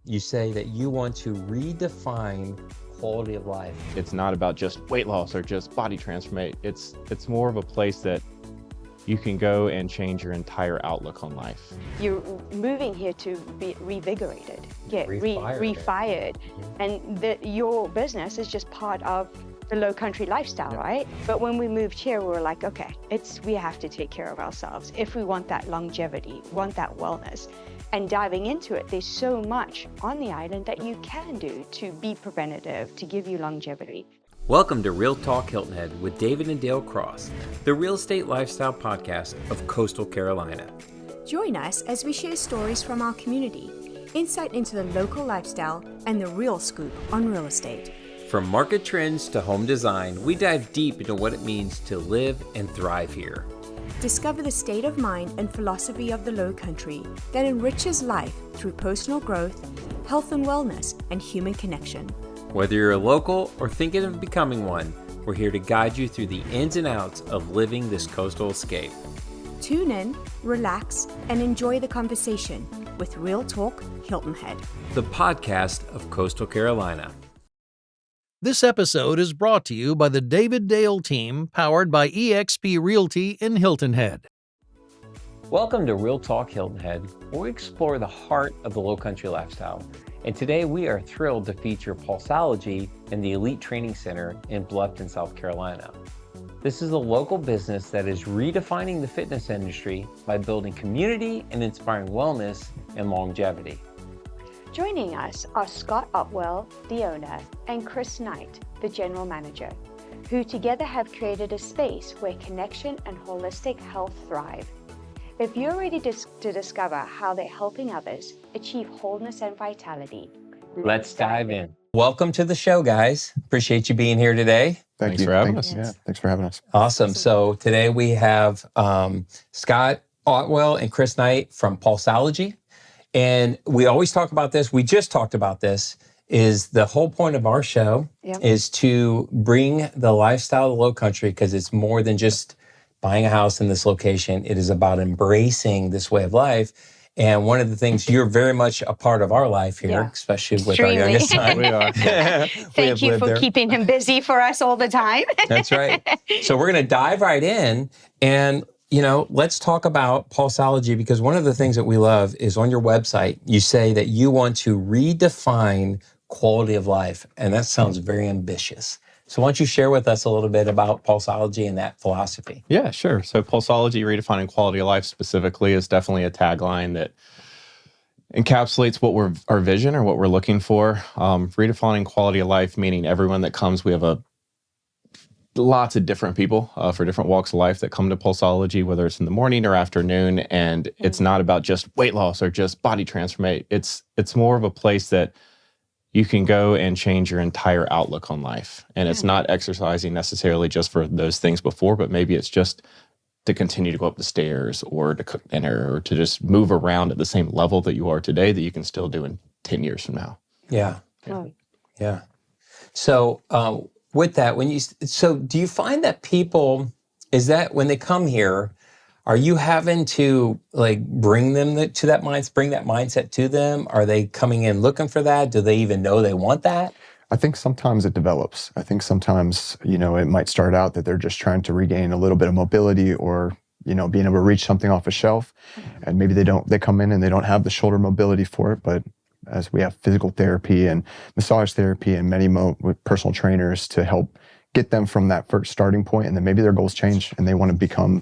You say that you want to redefine quality of life. It's not about just weight loss or just body transformation. It's more of a place that you can go and change your entire outlook on life. You're moving here to be revigorated, refired. And your business is just part of the Lowcountry lifestyle, right? But when we moved here, we were like, okay, we have to take care of ourselves if we want that longevity, want that wellness. And diving into it, there's so much on the island that you can do to be preventative, to give you longevity. Welcome to Real Talk Hilton Head with David and Dale Cross, the real estate lifestyle podcast of Coastal Carolina. Join us as we share stories from our community, insight into the local lifestyle, and the real scoop on real estate. From market trends to home design, we dive deep into what it means to live and thrive here. Discover the state of mind and philosophy of the Lowcountry that enriches life through personal growth, health and wellness, and human connection. Whether you're a local or thinking of becoming one, we're here to guide you through the ins and outs of living this coastal escape. Tune in, relax, and enjoy the conversation with Real Talk Hilton Head, the podcast of Coastal Carolina. This episode is brought to you by the David Dale team, powered by eXp Realty in Hilton Head. Welcome to Real Talk Hilton Head, where we explore the heart of the Lowcountry lifestyle. And today we are thrilled to feature Pulseology in the Elite Training Center in Bluffton, South Carolina. This is a local business that is redefining the fitness industry by building community and inspiring wellness and longevity. Joining us are Scott Otwell, the owner, and Chris Knight, the general manager, who together have created a space where connection and holistic health thrive. If you're ready to discover how they're helping others achieve wholeness and vitality, let's dive in. Welcome to the show, guys. Appreciate you being here today. Thanks for having us. Yeah, thanks for having us. Awesome. So today we have Scott Otwell and Chris Knight from Pulseology. And we always talk about this. We just talked about this. Is the whole point of our show is to bring the lifestyle of the Lowcountry, because it's more than just buying a house in this location. It is about embracing this way of life. And one of the things, you're very much a part of our life here, especially with our youngest son. We are. Thank you for keeping him busy for us all the time. That's right. So we're going to dive right in and let's talk about Pulseology, because one of the things that we love is on your website, you say that you want to redefine quality of life. And that sounds very ambitious. So why don't you share with us a little bit about Pulseology and that philosophy? Yeah, sure. So Pulseology, redefining quality of life specifically, is definitely a tagline that encapsulates our vision or what we're looking for. Redefining quality of life, meaning everyone that comes, we have lots of different people for different walks of life that come to Pulseology, whether it's in the morning or afternoon. And it's not about just weight loss or just body transformation. It's more of a place that you can go and change your entire outlook on life. And it's not exercising necessarily just for those things before, but maybe it's just to continue to go up the stairs or to cook dinner or to just move around at the same level that you are today that you can still do in 10 years from now. Yeah. So with that, do you find that people, is that when they come here, are you having to bring them to that mindset, bring that mindset to them? Are they coming in looking for that? Do they even know they want that? I think sometimes it develops. I think sometimes, it might start out that they're just trying to regain a little bit of mobility or, being able to reach something off a shelf. And maybe they come in and they don't have the shoulder mobility for it, but as we have physical therapy and massage therapy and many with personal trainers to help get them from that first starting point, and then maybe their goals change and they want to become,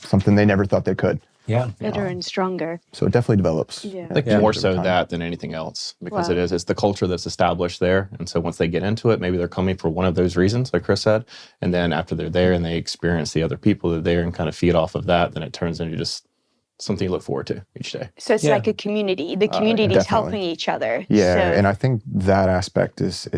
something they never thought they could. Yeah. Better and stronger. So it definitely develops. Yeah. I think more so that than anything else, because it's the culture that's established there. And so once they get into it, maybe they're coming for one of those reasons, like Chris said. And then after they're there and they experience the other people that are there and kind of feed off of that, then it turns into just something you look forward to each day. So it's like a community. The community is helping each other. Yeah, and I think that aspect is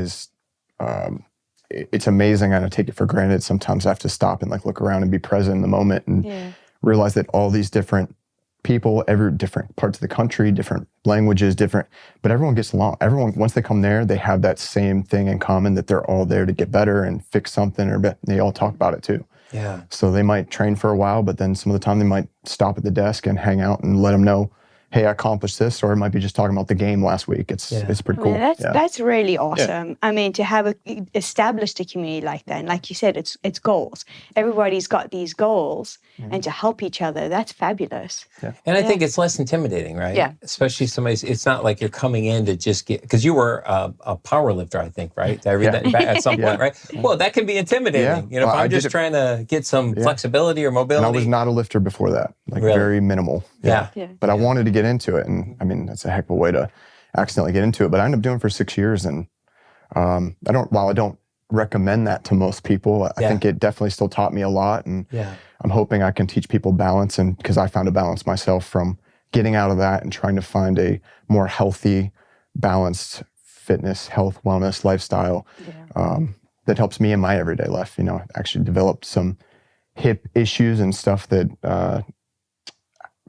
it's amazing. And I take it for granted. Sometimes I have to stop and look around and be present in the moment and realize that all these different people, every different parts of the country, different languages, but everyone gets along. Everyone, once they come there, they have that same thing in common, that they're all there to get better and fix something, or they all talk about it too. Yeah. So they might train for a while, but then some of the time they might stop at the desk and hang out and let them know, hey, I accomplished this, or it might be just talking about the game last week. It's pretty cool. That's really awesome. I mean, to have established a community like that, and like you said, it's goals. Everybody's got these goals, and to help each other, that's fabulous. And I think it's less intimidating, right? Yeah. Especially it's not like you're coming in to just get, because you were a power lifter, I think, right? Did I read that back at some point, right? Well, that can be intimidating. You know, if I'm just trying to get some flexibility or mobility. And I was not a lifter before that, like very minimal. Yeah. But I wanted to get into it. And I mean, that's a heck of a way to accidentally get into it. But I ended up doing it for 6 years. And while I don't recommend that to most people, I think it definitely still taught me a lot. And I'm hoping I can teach people balance. And because I found a balance myself from getting out of that and trying to find a more healthy, balanced fitness, health, wellness lifestyle that helps me in my everyday life. You know, actually developed some hip issues and stuff that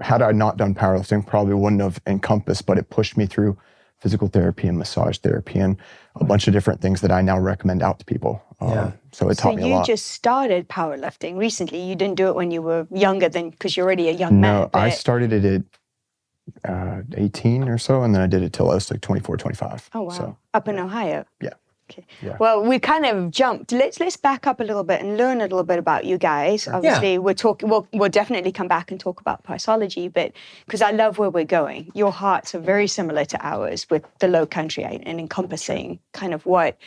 had I not done powerlifting, probably wouldn't have encompassed, but it pushed me through physical therapy and massage therapy and a bunch of different things that I now recommend out to people. So it taught me a lot. So you just started powerlifting recently. You didn't do it when you were younger because you're already a young man. No, I started it at 18 or so, and then I did it till I was like 24, 25. Oh, wow. So, up in Ohio? Yeah. Okay. Yeah. Well, we kind of jumped. Let's back up a little bit and learn a little bit about you guys. Obviously, we'll definitely come back and talk about Pulseology, but because I love where we're going. Your hearts are very similar to ours with the Lowcountry and encompassing kind of what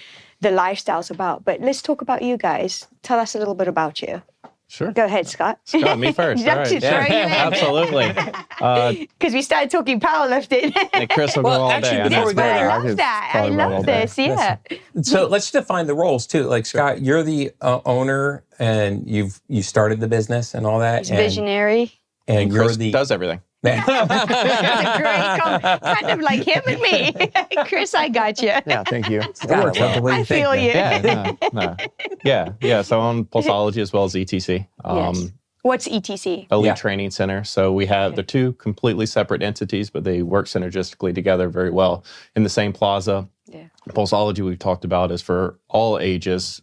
the lifestyle's about. But let's talk about you guys. Tell us a little bit about you. Sure. Go ahead, Scott. Scott, me first. All right. Absolutely. Because we started talking powerlifting. And Chris will go all day. Before we go there, I love that. I love this. Yeah. So let's define the roles too. Like Scott, you're the owner, and you started the business and all that. He's visionary. And Chris you're the does everything. That's a great kind of like him and me. Chris, I got you. yeah, thank you. Scott, I feel you. Yeah. So I own Pulseology as well as ETC. Yes. What's ETC? Elite Training Center. So we have the two completely separate entities, but they work synergistically together very well in the same plaza. Yeah. Pulseology we've talked about is for all ages,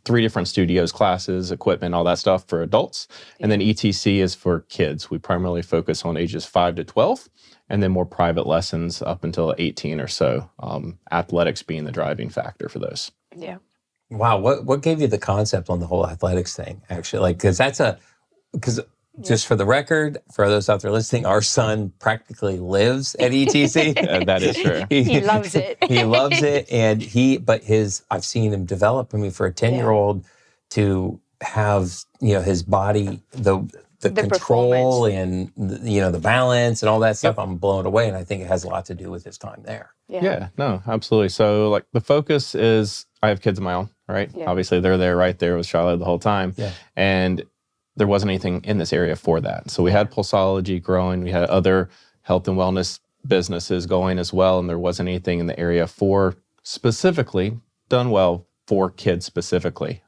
3 different studios, classes, equipment, all that stuff for adults. And then ETC is for kids. We primarily focus on ages 5 to 12, and then more private lessons up until 18 or so. Athletics being the driving factor for those. Yeah. Wow. What gave you the concept on the whole athletics thing? Actually, because just for the record, for those out there listening, our son practically lives at ETC. That is true. He loves it. He loves it, and I've seen him develop. I mean, for a 10-year-old to have his body, the control and the balance and all that stuff, I'm blown away, and I think it has a lot to do with his time there. Yeah, no, absolutely. So like the focus is, I have kids of my own, right? Yeah. Obviously, they're there right there with Charlotte the whole time, and there wasn't anything in this area for that. So we had Pulseology growing. We had other health and wellness businesses going as well. And there wasn't anything in the area for specifically done well for kids specifically.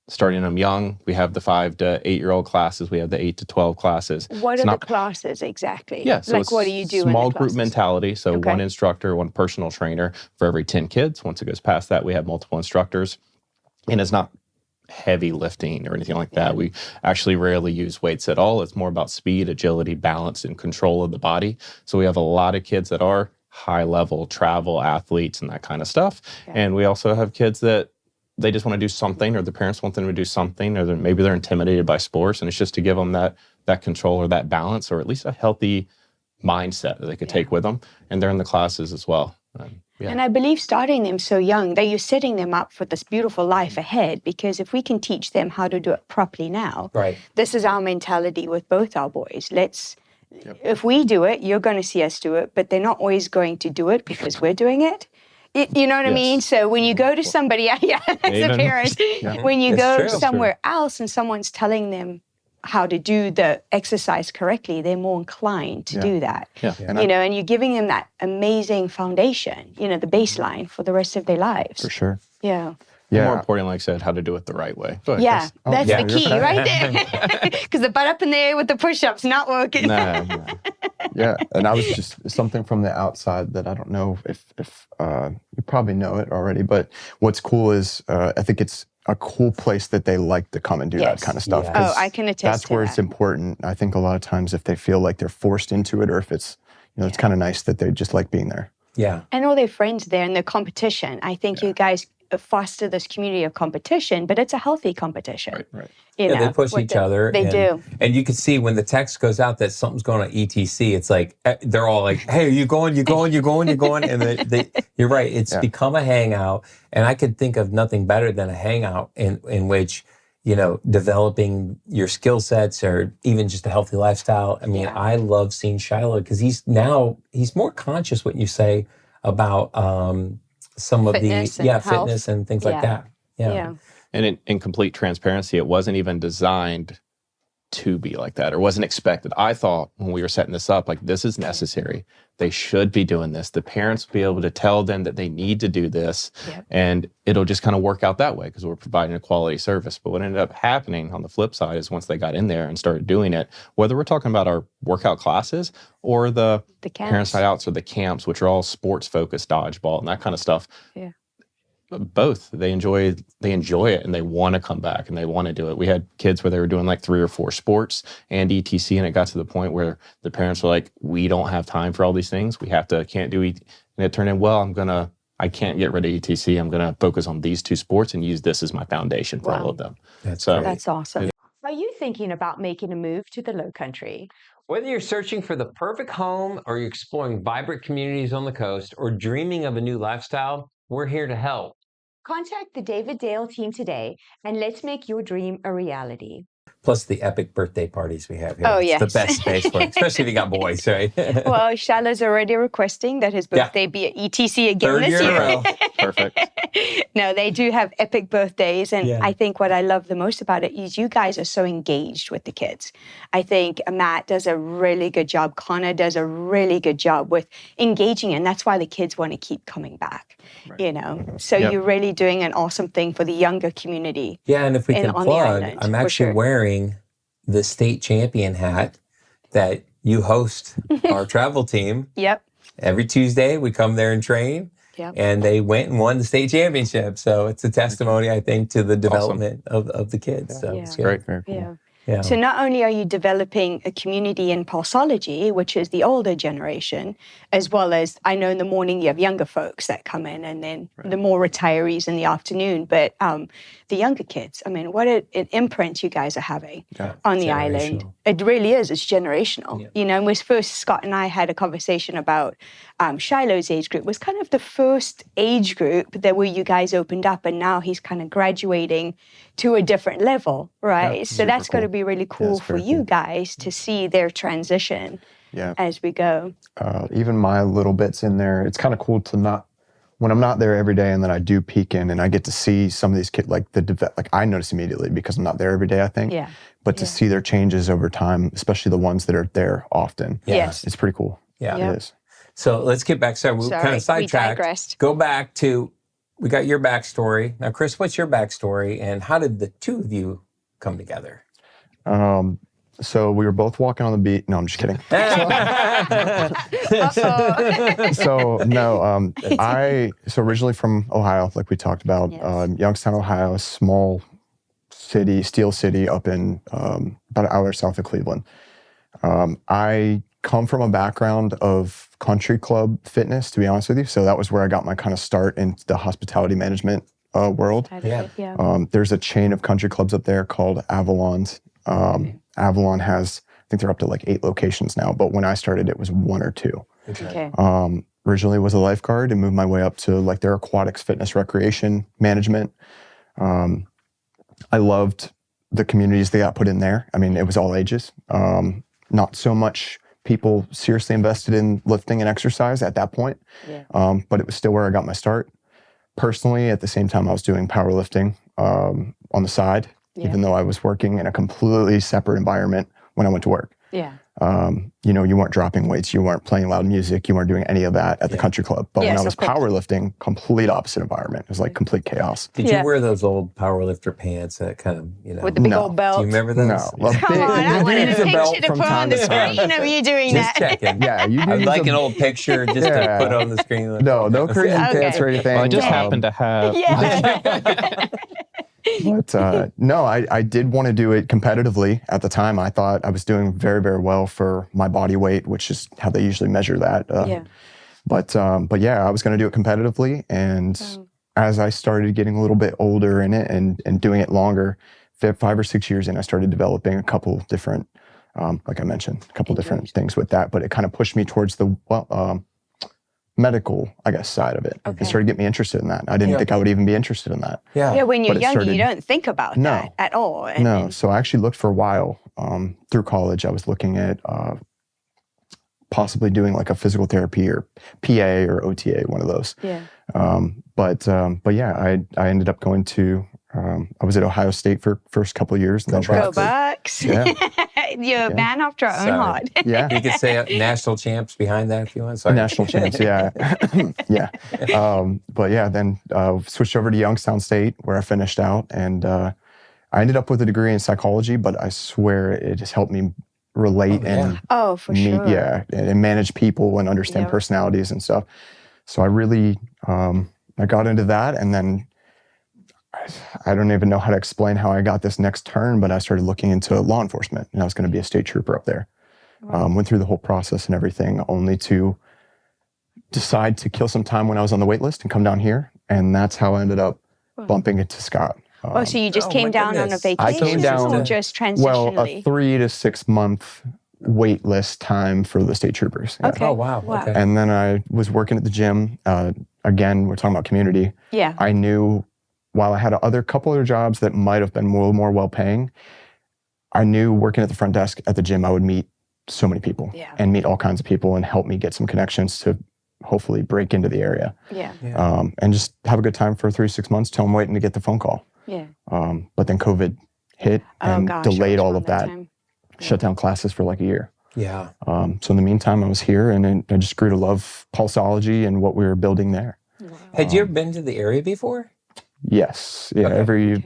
Starting them young, we have the 5 to 8-year-old classes. We have the 8 to 12 classes. What are the classes exactly? Yeah, so like what do you do? Small group mentality. So one instructor, one personal trainer for every 10 kids. Once it goes past that, we have multiple instructors. And it's not heavy lifting or anything like that. We actually rarely use weights at all. It's more about speed, agility, balance, and control of the body. So we have a lot of kids that are high level travel athletes and that kind of stuff. Yeah. And we also have kids that they just want to do something, or the parents want them to do something, or maybe they're intimidated by sports, and it's just to give them that control or that balance, or at least a healthy mindset that they could take with them. And they're in the classes as well. And I believe starting them so young, that you're setting them up for this beautiful life ahead, because if we can teach them how to do it properly now, this is our mentality with both our boys. If we do it, you're going to see us do it, but they're not always going to do it because we're doing it. You know what I mean? So when you go to somebody, as a parent, when you go somewhere else and someone's telling them how to do the exercise correctly, they're more inclined to do that. Yeah. And you're giving them that amazing foundation, the baseline for the rest of their lives. For sure. Yeah. Yeah. More importantly, like I said, how to do it the right way. That's the key right there. Because the butt up in the air with the push-ups not working. No. Yeah, and I was just something from the outside that I don't know if you probably know it already, but what's cool is I think it's a cool place that they like to come and do that kind of stuff. Yes. 'Cause Oh, I can attest that's to where that. it's important. I think a lot of times if they feel like they're forced into it, or if it's, it's kind of nice that they just like being there. Yeah. And all their friends there and the competition. I think you guys foster this community of competition, but it's a healthy competition. Right. You Yeah, know, they push each other. They do. And you can see when the text goes out that something's going on ETC, it's like, they're all like, hey, are you going? And you're right. It's become a hangout. And I could think of nothing better than a hangout in which, developing your skill sets or even just a healthy lifestyle. I mean, I love seeing Shiloh because he's more conscious, what you say, about some of Fitness the and health. fitness and things like that. Yeah. And in complete transparency, it wasn't even designed to be like that, or wasn't expected. I thought when we were setting this up, like, this is necessary. They should be doing this. The parents will be able to tell them that they need to do this, and it'll just kind of work out that way because we're providing a quality service. But what ended up happening on the flip side is once they got in there and started doing it, whether we're talking about our workout classes or the parents' night outs or the camps, which are all sports focused, dodgeball and that kind of stuff. Yeah. Both they enjoy it and they want to come back and they want to do it. We had kids where they were doing like 3 or 4 sports and ETC, and it got to the point where the parents were like, we don't have time for all these things. Can't do ETC. And it turned in, I can't get rid of ETC. I'm going to focus on these 2 sports and use this as my foundation for all of them. That's awesome. Are you thinking about making a move to the Lowcountry? Whether you're searching for the perfect home or you're exploring vibrant communities on the coast or dreaming of a new lifestyle, we're here to help. Contact the David Dale team today and let's make your dream a reality. Plus the epic birthday parties we have here. Oh, It's yes. the best space for it, especially if you got boys, right? Well, Shiloh's already requesting that his birthday be at ETC again 3rd this year in a year. row. Perfect. No, they do have epic birthdays. And I think what I love the most about it is you guys are so engaged with the kids. I think Matt does a really good job. Connor does a really good job with engaging. And that's why the kids want to keep coming back, So you're really doing an awesome thing for the younger community. Yeah, and if we can on the plug, island, I'm for actually sure. wearing the state champion hat that you host our travel team. Yep. Every Tuesday, we come there and train. Yep. And they went and won the state championship. So it's a testimony, I think, to the development of the kids. So it's good. Great. Very cool. Yeah. Yeah. So not only are you developing a community in Pulseology, which is the older generation, as well as I know in the morning you have younger folks that come in and then the more retirees in the afternoon, but the younger kids, I mean, what an imprint you guys are having on the island. It really is. It's generational. Yeah. And when first Scott and I had a conversation about Shiloh's age group was kind of the first age group that where you guys opened up, and now he's kind of graduating to a different level, right? Yeah, so that's cool. going to be really cool for very you cool. guys to see their transition as we go. Even my little bits in there, it's kind of cool to when I'm not there every day and then I do peek in and I get to see some of these kids, like I notice immediately because I'm not there every day, I think. Yeah. But to see their changes over time, especially the ones that are there often, Yes. it's pretty cool. Yeah. It is. So let's get back. Sorry, we kind Sorry, of sidetracked. we digressed. Go back to, we got your backstory. Now, Chris, what's your backstory and how did the two of you come together? So we were both walking on the beach. No, I'm just kidding. So originally from Ohio, like we talked about, Youngstown, Ohio, small city, steel city up in about an hour south of Cleveland. I come from a background of country club fitness, to be honest with you. So that was where I got my kind of start in the hospitality management world. There's a chain of country clubs up there called Avalon's. Avalon has, I think they're up to like 8 locations now, but when I started, it was 1 or 2. Okay. Originally was a lifeguard and moved my way up to like their aquatics, fitness, recreation management. I loved the communities they got put in there. I mean, it was all ages. Not so much people seriously invested in lifting and exercise at that point, but it was still where I got my start. Personally, at the same time, I was doing powerlifting on the side, even though I was working in a completely separate environment when I went to work. Yeah. You weren't dropping weights, you weren't playing loud music, you weren't doing any of that at the country club. But when I was powerlifting, complete opposite environment. It was like complete chaos. Did you wear those old powerlifter pants that kind of, with the big old belt? Do you remember those? No. Yeah. Come on, I wanted use a a belt picture to from put on time the to time. screen of you doing Just that. checking. Yeah, you I'd like an old picture just to put on the screen. No crazy pants or anything. Well, I just happened to have. But no, I did want to do it competitively at the time. I thought I was doing very, very well for my body weight, which is how they usually measure that. But yeah, I was going to do it competitively. And as I started getting a little bit older in it and doing it longer, 5 or 6 years in, I started developing a couple different, like I mentioned, a couple different things with that. But it kind of pushed me towards the medical, I guess, side of it. It started to get me interested in that. I didn't think I would even be interested in that. Yeah, when you're younger, you don't think about that at all. No, so I actually looked for a while through college. I was looking at possibly doing like a physical therapy or PA or OTA, one of those. But yeah, I ended up going to, I was at Ohio State for first couple of years. And then Go Bucks. Yeah. You're a man after our own heart. Yeah. You could say national champs behind that if you want. Sorry. National champs, yeah. Yeah. But yeah, then switched over to Youngstown State where I finished out. And I ended up with a degree in psychology, but I swear it has helped me relate and for sure. Yeah, and manage people and understand personalities and stuff. So I really, I got into that, and then I don't even know how to explain how I got this next turn, but I started looking into law enforcement, and I was going to be a state trooper up there. Went through the whole process and everything, only to decide to kill some time when I was on the wait list and come down here, and that's how I ended up bumping into Scott. So you just came down on a vacation? I came down, or just transitionally? Well, a 3 to 6 month wait list time for the state troopers. Yeah. Okay. Oh, wow. Okay. And then I was working at the gym. Again, we're talking about community. Yeah. I knew while I had couple other jobs that might have been more well-paying, I knew working at the front desk at the gym, I would meet so many people and meet all kinds of people and help me get some connections to hopefully break into the area. And just have a good time for 3 to 6 months till I'm waiting to get the phone call. But then COVID hit and delayed all of that. Shut down classes for like a year. So in the meantime, I was here and I just grew to love Pulseology and what we were building there. Had you ever been to the area before? Yes. Yeah.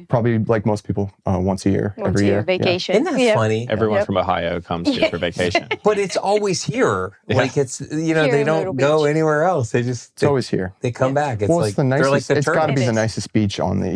Probably like most people, once a year, every year. Vacation. Isn't that funny? Everyone from Ohio comes here for vacation. But it's always here. Like it's, they don't go anywhere else. It's always here. They come back. It's it's the nicest. they're like the it's got to be It the is. nicest beach on the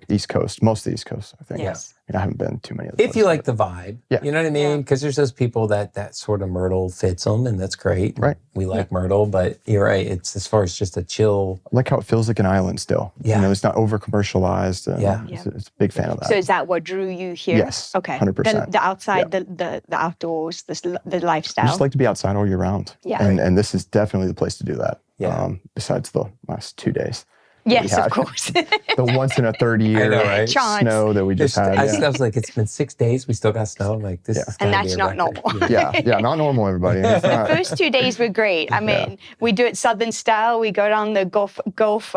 East Coast, most of the East Coast, I think. Yes. I haven't been too many of those. If you like the vibe, you know what I mean? Because there's those people that sort of Myrtle fits them, and that's great. Right. We like Myrtle, but you're right. It's as far as just a chill. I like how it feels like an island still. Yeah. It's not over commercialized. It's a big fan of that. So is that what drew you here? Yes. Okay. 100%. The outside, the outdoors, the lifestyle. I just like to be outside all year round. Yeah. And this is definitely the place to do that. Yeah. Besides the last 2 days. Yes, had. of course. The once in a 30-year right? snow that we just had. I was like, it's been 6 days. We still got snow. I'm like, this is And gotta that's be a not record. normal. Yeah, not normal, everybody. It's The not. first 2 days were great. I mean, we do it Southern style. We go down the golf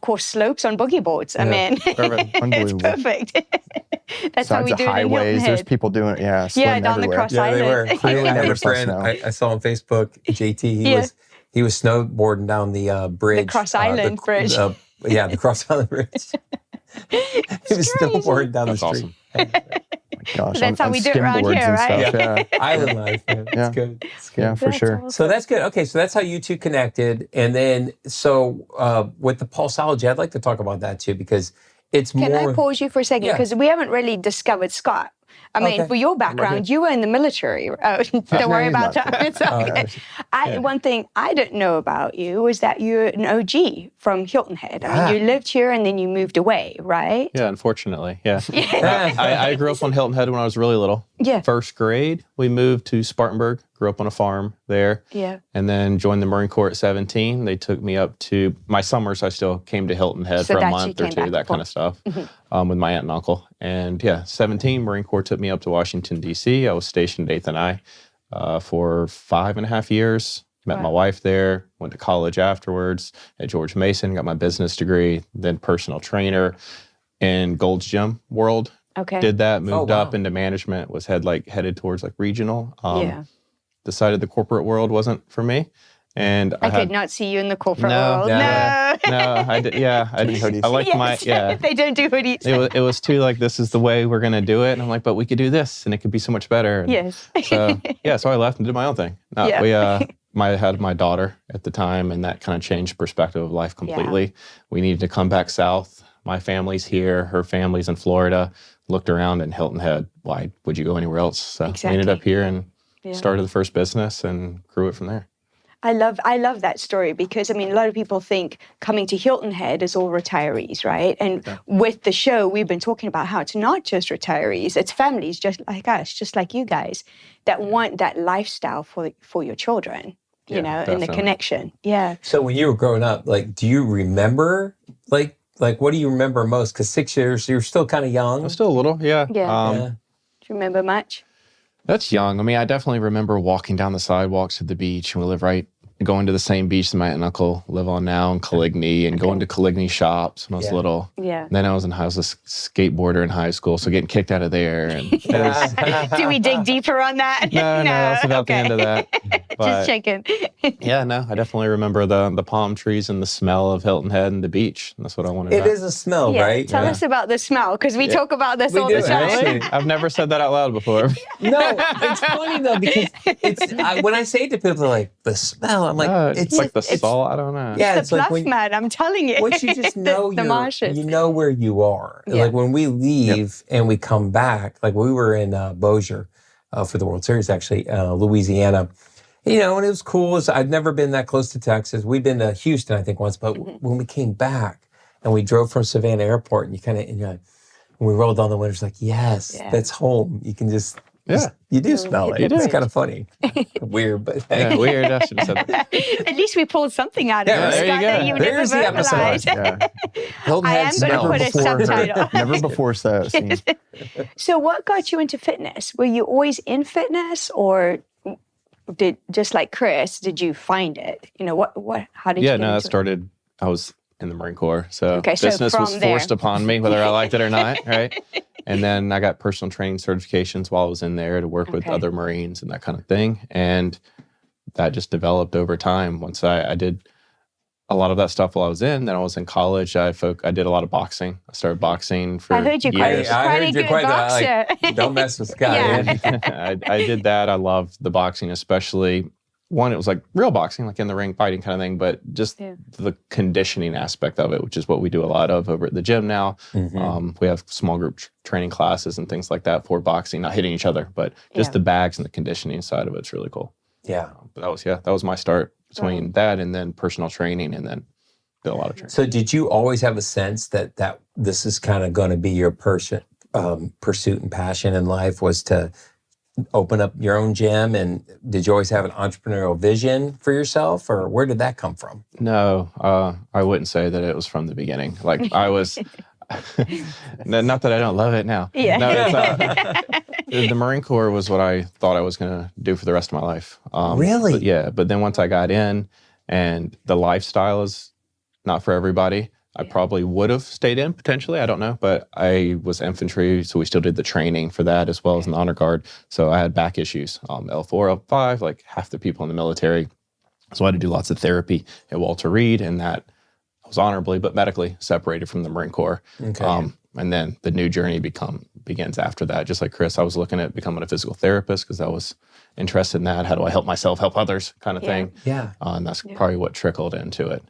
course slopes on boogie boards. I mean, Perfect. it's Unbelievable. perfect. That's how Sides we of do it in Hilton highways, there's Head. people doing it. Yeah, sledding down the everywhere. cross Yeah, they were. Island. I Really had never a saw friend snow. I saw on Facebook, JT. He was snowboarding down the bridge. The Cross Island Bridge. The Cross Island Bridge. He was snowboarding down That's the street. awesome. Gosh, That's how on we do it around skimboards here, and right? stuff. Yeah. Island life, man. Yeah. It's good. It's good. Yeah, for sure. So that's good. Okay, so that's how you two connected. And then, with the Pulseology, I'd like to talk about that too, because it's Can more. I pause you for a second? Yeah. Because we haven't really discovered Scott. I mean, Okay. for your background, you were in the military. Don't worry about that. It's okay. One thing I didn't know about you was that you're an OG from Hilton Head. I mean, you lived here and then you moved away, right? Yeah, unfortunately. Yeah. I grew up on Hilton Head when I was really little. Yeah. First grade, we moved to Spartanburg, grew up on a farm there. Yeah. And then joined the Marine Corps at 17. They took me up to my summers. I still came to Hilton Head So for a that you month or came two, back that kind of stuff, with my aunt and uncle. And 17, Marine Corps took me up to Washington, D.C. I was stationed at 8th and I for 5.5 years. Met my wife there, went to college afterwards at George Mason, got my business degree, then personal trainer in Gold's Gym world. Okay. Did that, moved up into management, was headed towards like regional. Decided the corporate world wasn't for me. And I could not see you in the corporate world. No, I did. Yeah, I liked They don't do hoodies. It was too like, this is the way we're gonna do it, and I'm like, but we could do this, and it could be so much better. And Yes. so I left and did my own thing. I had my daughter at the time, and that kind of changed perspective of life completely. We needed to come back south. my family's here, her family's in Florida. Looked around and Hilton Head, why would you go anywhere else? So we ended up here and started the first business and grew it from there. I love that story because, I mean, a lot of people think coming to Hilton Head is all retirees, right? And with the show, we've been talking about how it's not just retirees, it's families just like us, just like you guys, that want that lifestyle for your children, you know, definitely. And the connection. Yeah. So when you were growing up, like, do you remember, like what do you remember most? Because 6 years, you're still kind of young. I'm still a little, yeah. Do you remember much? That's young. I mean, I definitely remember walking down the sidewalks to the beach, and we live going to the same beach that my aunt and uncle live on now in Coligny, and going to Coligny shops when I was little. Yeah. And then I was a skateboarder in high school, so getting kicked out of there. And do we dig deeper on that? No, that's about the end of that. But, just checking. Yeah, no, I definitely remember the palm trees and the smell of Hilton Head and the beach. That's what I wanted. It is a smell, right? Tell us about the smell, because we talk about this all the time. Actually, I've never said that out loud before. No, it's funny though, because when I say it to people, they're like, the smell. I'm like, it's like the salt. I don't know. Yeah, it's the bluff, like man. I'm telling you. Once you just know the marshes. You know where you are. Yeah. Like when we leave and we come back, like we were in Bossier for the World Series, actually, Louisiana. You know, and it was cool. I'd never been that close to Texas. We'd been to Houston, I think, once. But when we came back and we drove from Savannah Airport, and you're like, when we rolled down the window, it's like, yes, that's home. You can just you do smell it. It's kind of funny. Weird, but weird. I should have said that. At least we pulled something out of it. There you go. There's the episode. Hilton I am going to put a subtitle. Never before seen. So what got you into fitness? Were you always in fitness, or just like Chris, did you find it? You know, how did you get into it started, I was in the Marine Corps. So business was forced upon me, whether I liked it or not, right? And then I got personal training certifications while I was in there to work with other Marines and that kind of thing. And that just developed over time. Once I did a lot of that stuff while I was in, then I was in college. I did a lot of boxing. I started boxing for years. I heard you're quite a good boxer. Don't mess with Scott. I did that. I loved the boxing, especially. One, it was like real boxing, like in the ring fighting kind of thing, but just the conditioning aspect of it, which is what we do a lot of over at the gym now. We have small group training classes and things like that for boxing, not hitting each other, but just the bags and the conditioning side of it's really cool. Yeah. But that was my start between that and then personal training, and then did a lot of training. So did you always have a sense that this is kind of going to be your pursuit and passion in life, was to open up your own gym? And did you always have an entrepreneurial vision for yourself, or where did that come from? No, I wouldn't say that it was from the beginning. Like I was, not that I don't love it now. Yeah. No, the Marine Corps was what I thought I was going to do for the rest of my life. Really? But then once I got in, and the lifestyle is not for everybody. I probably would have stayed in potentially. I don't know, but I was infantry, so we still did the training for that as well as in the honor guard. So I had back issues, L4, L5, like half the people in the military. So I had to do lots of therapy at Walter Reed, and that I was honorably but medically separated from the Marine Corps. Okay. And then the new journey begins after that. Just like Chris, I was looking at becoming a physical therapist because I was interested in that. How do I help myself, help others, kind of thing. Yeah. And that's probably what trickled into it.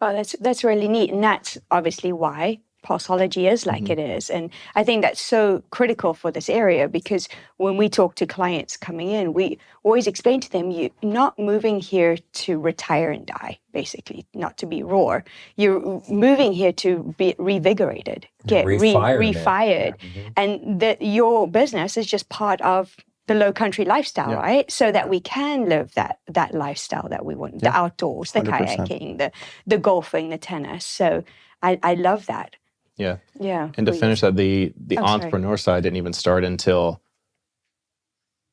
Oh, that's really neat. And that's obviously why Pulseology is like it is. And I think that's so critical for this area, because when we talk to clients coming in, we always explain to them, you're not moving here to retire and die, basically, not to be raw. You're moving here to be revigorated, get refired. And your business is just part of the Lowcountry lifestyle, right? So that we can live that lifestyle that we want, the outdoors, the 100%. Kayaking, the golfing, the tennis. So I love that. Yeah. Yeah. And to finish that, the entrepreneur side didn't even start until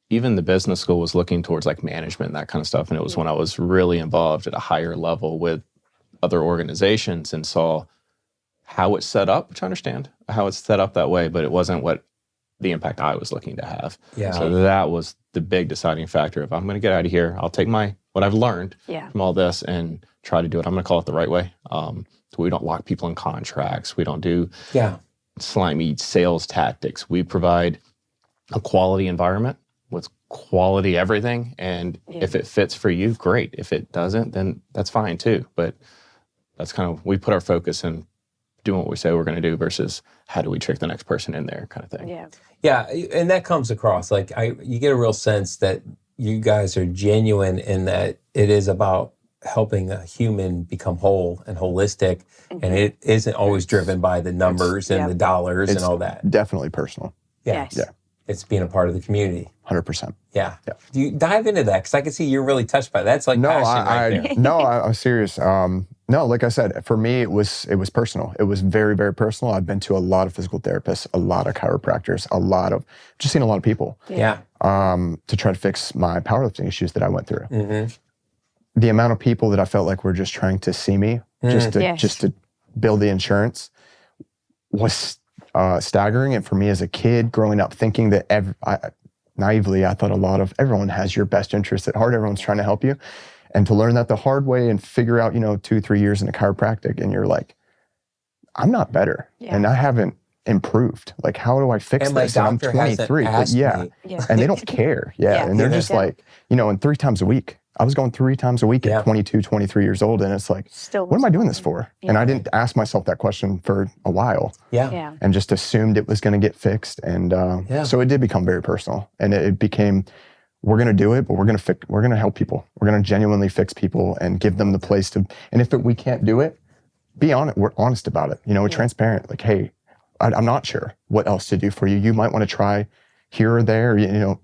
even the business school was looking towards like management and that kind of stuff. And it was when I was really involved at a higher level with other organizations and saw how it's set up, which I understand how it's set up that way, but it wasn't what the impact I was looking to have. Yeah. So that was the big deciding factor. If I'm going to get out of here, I'll take what I've learned from all this and try to do it. I'm going to call it the right way. So we don't lock people in contracts. We don't do slimy sales tactics. We provide a quality environment with quality everything. And if it fits for you, great. If it doesn't, then that's fine too. But that's kind of, we put our focus in doing what we say we're going to do versus how do we trick the next person in there kind of thing. Yeah. Yeah, and that comes across. Like you get a real sense that you guys are genuine in that it is about helping a human become whole and holistic, and it isn't always driven by the numbers and the dollars and all that. Definitely personal. Yeah. Yes. Yeah. It's being a part of the community. 100%. Yeah. Do you dive into that? Because I can see you're really touched by that. That's like passion right there. No, I'm serious. No, like I said, for me, it was personal. It was very, very personal. I've been to a lot of physical therapists, a lot of chiropractors, just seen a lot of people. Yeah. To try to fix my powerlifting issues that I went through. Mm-hmm. The amount of people that I felt like were just trying to see me, just to build the insurance, was staggering. And for me as a kid growing up, thinking that naively, I thought everyone has your best interest at heart. Everyone's trying to help you. And to learn that the hard way and figure out, 2-3 years in a chiropractic, and you're like, I'm not better. Yeah. And I haven't improved. Like, how do I fix And my this? And I'm doctor hasn't 23. asked me. And they don't care. And they're just like, and 3 times a week. I was going 3 times a week at 22, 23 years old. And it's like, what am I doing this for? And I didn't ask myself that question for a while. And just assumed it was going to get fixed. And so it did become very personal. And it became, we're going to do it, but we're going to help people. We're going to genuinely fix people and give them the place to, and if we can't do it, be on it. We're honest about it. Transparent. Like, hey, I'm not sure what else to do for you. You might want to try here or there.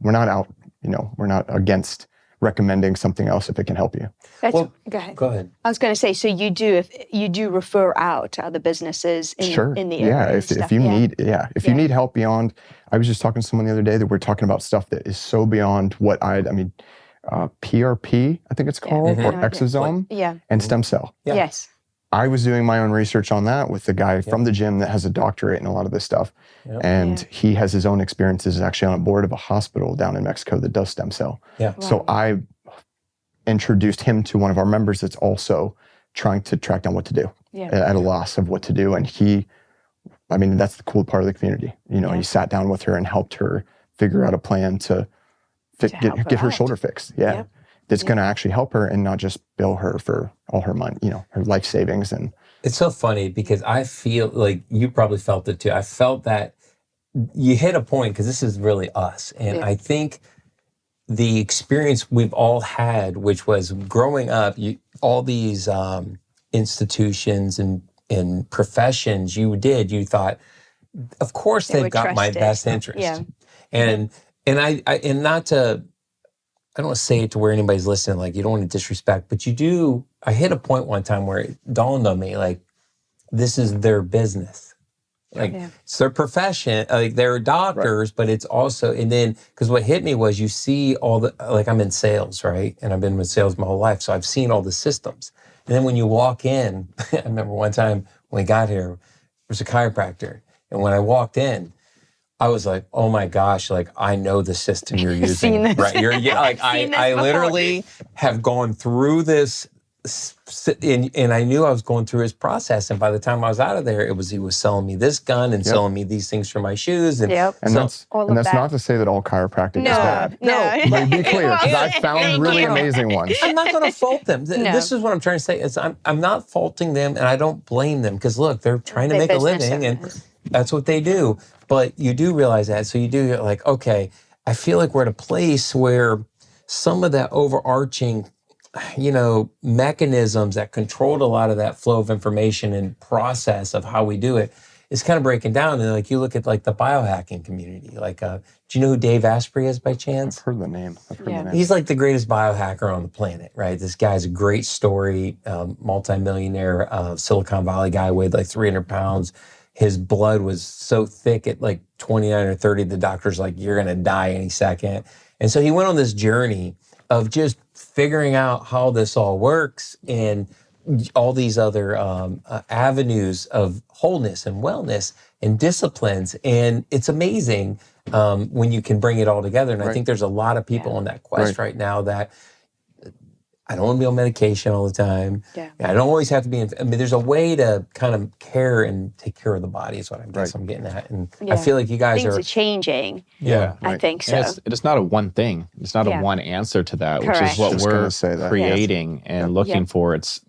We're not out, we're not against recommending something else if it can help you. Go ahead. I was going to say, so you do refer out to other businesses in the area. If you need help beyond, I was just talking to someone the other day that we're talking about stuff that is so beyond what PRP, I think it's called, or exosome, and stem cell. Yes. I was doing my own research on that with the guy from the gym that has a doctorate in a lot of this stuff. And he has his own experiences, actually on a board of a hospital down in Mexico that does stem cell. So I introduced him to one of our members that's also trying to track down what to do at a loss of what to do. And that's the cool part of the community. He sat down with her and helped her figure out a plan to get her shoulder fixed. That's going to actually help her and not just bill her for all her money, her life savings. And it's so funny because I feel like you probably felt it too. I felt that you hit a point because this is really us. And I think the experience we've all had, which was growing up, all these institutions and professions you thought, of course they've got my best interest. And not to, I don't want to say it to where anybody's listening, like you don't want to disrespect, but you do. I hit a point one time where it dawned on me, like, this is their business. Like, it's their profession. Like, they're doctors, but it's also, and then, because what hit me was you see all the, like, I'm in sales, right? And I've been with sales my whole life. So I've seen all the systems. And then when you walk in, I remember one time when we got here, there was a chiropractor. And when I walked in, I was like, oh my gosh, like I know the system you're using. Right. I literally have gone through this and I knew I was going through his process. And by the time I was out of there, he was selling me this gun and selling me these things for my shoes. And that's not to say that all chiropractic is bad. No, but be clear, because I've found really amazing ones. I'm not going to fault them. This is what I'm trying to say. I'm not faulting them and I don't blame them because look, they're trying to make a living and that's what they do. But you do realize that. So you're like, okay, I feel like we're at a place where some of that overarching, mechanisms that controlled a lot of that flow of information and process of how we do it is kind of breaking down. And like you look at like the biohacking community, like, do you know who Dave Asprey is by chance? I've heard the name. He's like the greatest biohacker on the planet, right? This guy's a great story, multimillionaire, Silicon Valley guy, weighed like 300 pounds. His blood was so thick at like 29 or 30, the doctor's like, you're going to die any second. And so he went on this journey of just figuring out how this all works and all these other avenues of wholeness and wellness and disciplines. And it's amazing when you can bring it all together. And I think there's a lot of people on that quest right now that I don't want to be on medication all the time. I don't always have to be there's a way to kind of care and take care of the body is what I guess I'm getting at. And I feel like you guys Things are changing. I think so. And it's not a one thing. It's not a one answer to that, which is what we're creating and looking for. It's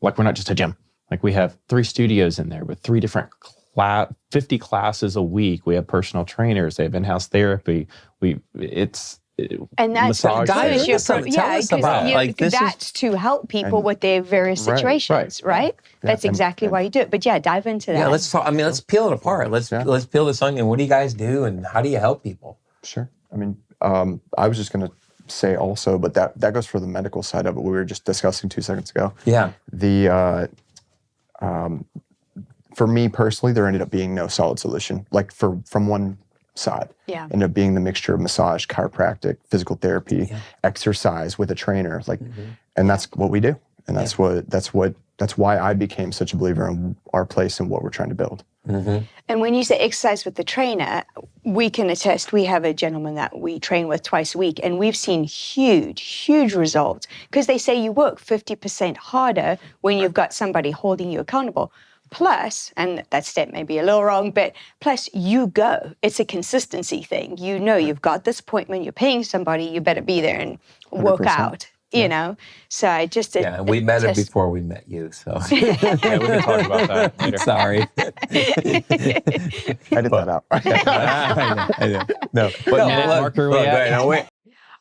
like we're not just a gym. Like we have 3 studios in there with 3 different 50 classes a week. We have personal trainers. They have in-house therapy. And that's massage dive therapy. into something. Tell us about it. Like, this that's to help people with their various Right, situations, right? That's exactly why you do it. But yeah, dive into that. Yeah, let's talk. I mean, let's peel it apart. Let's peel this onion. What do you guys do, and how do you help people? Sure. I mean, I was just going to say also, but that goes for the medical side of it. We were just discussing 2 seconds ago. Yeah. For me personally, there ended up being no solid solution. Like from one side, ended up being the mixture of massage, chiropractic, physical therapy, exercise with a trainer. Like, and that's what we do, and that's why I became such a believer in our place and what we're trying to build. And when you say exercise with the trainer, we can attest. We have a gentleman that we train with twice a week, and we've seen huge results, because they say you work 50% harder when you've got somebody holding you accountable. Plus, and that step may be a little wrong, but plus you go. It's a consistency thing. You know, you've got this appointment, you're paying somebody, you better be there and work 100%. out, you know? So I just... Yeah, we met it before we met you, so. Yeah, we can talk about that later. Sorry. Edit that out. I know. No. What minute marker we at? Wait.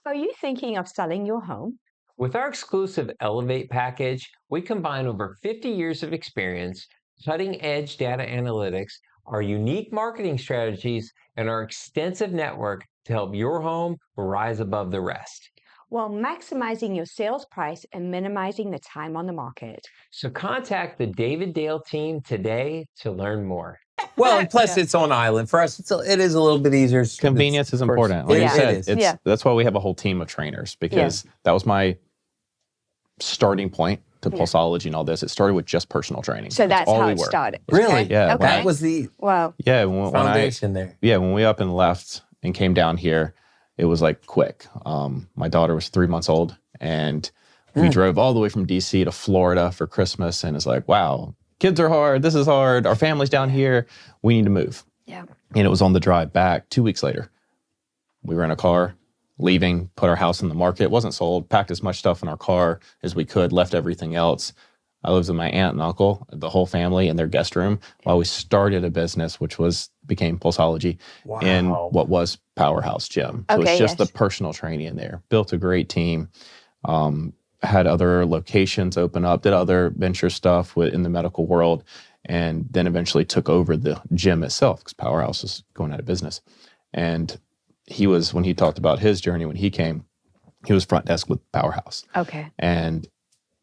Are you thinking of selling your home? With our exclusive Elevate package, we combine over 50 years of experience, cutting-edge data analytics, our unique marketing strategies, and our extensive network to help your home rise above the rest. While maximizing your sales price and minimizing the time on the market. So contact the David Dale team today to learn more. Well, and plus it's on island. For us, it is a little bit easier. Convenience is important. Like you said, that's why we have a whole team of trainers, because that was my starting point to Pulseology and all this. It started with just personal training. So that's how it started. Really? Yeah. Okay. That was the foundation there. Yeah, when we up and left and came down here, it was like quick. My daughter was 3 months old, and we drove all the way from DC to Florida for Christmas, and it's like, wow, kids are hard. This is hard. Our family's down here. We need to move. Yeah. And it was on the drive back 2 weeks later. We were in a car, leaving, put our house in the market. It wasn't sold, packed as much stuff in our car as we could, left everything else. I lived with my aunt and uncle, the whole family in their guest room, while we started a business, which became Pulseology in what was Powerhouse Gym. So it's just the personal training in there. Built a great team, had other locations open up, did other venture stuff in the medical world, and then eventually took over the gym itself, because Powerhouse was going out of business. And when he talked about his journey when he came, he was front desk with Powerhouse. Okay. And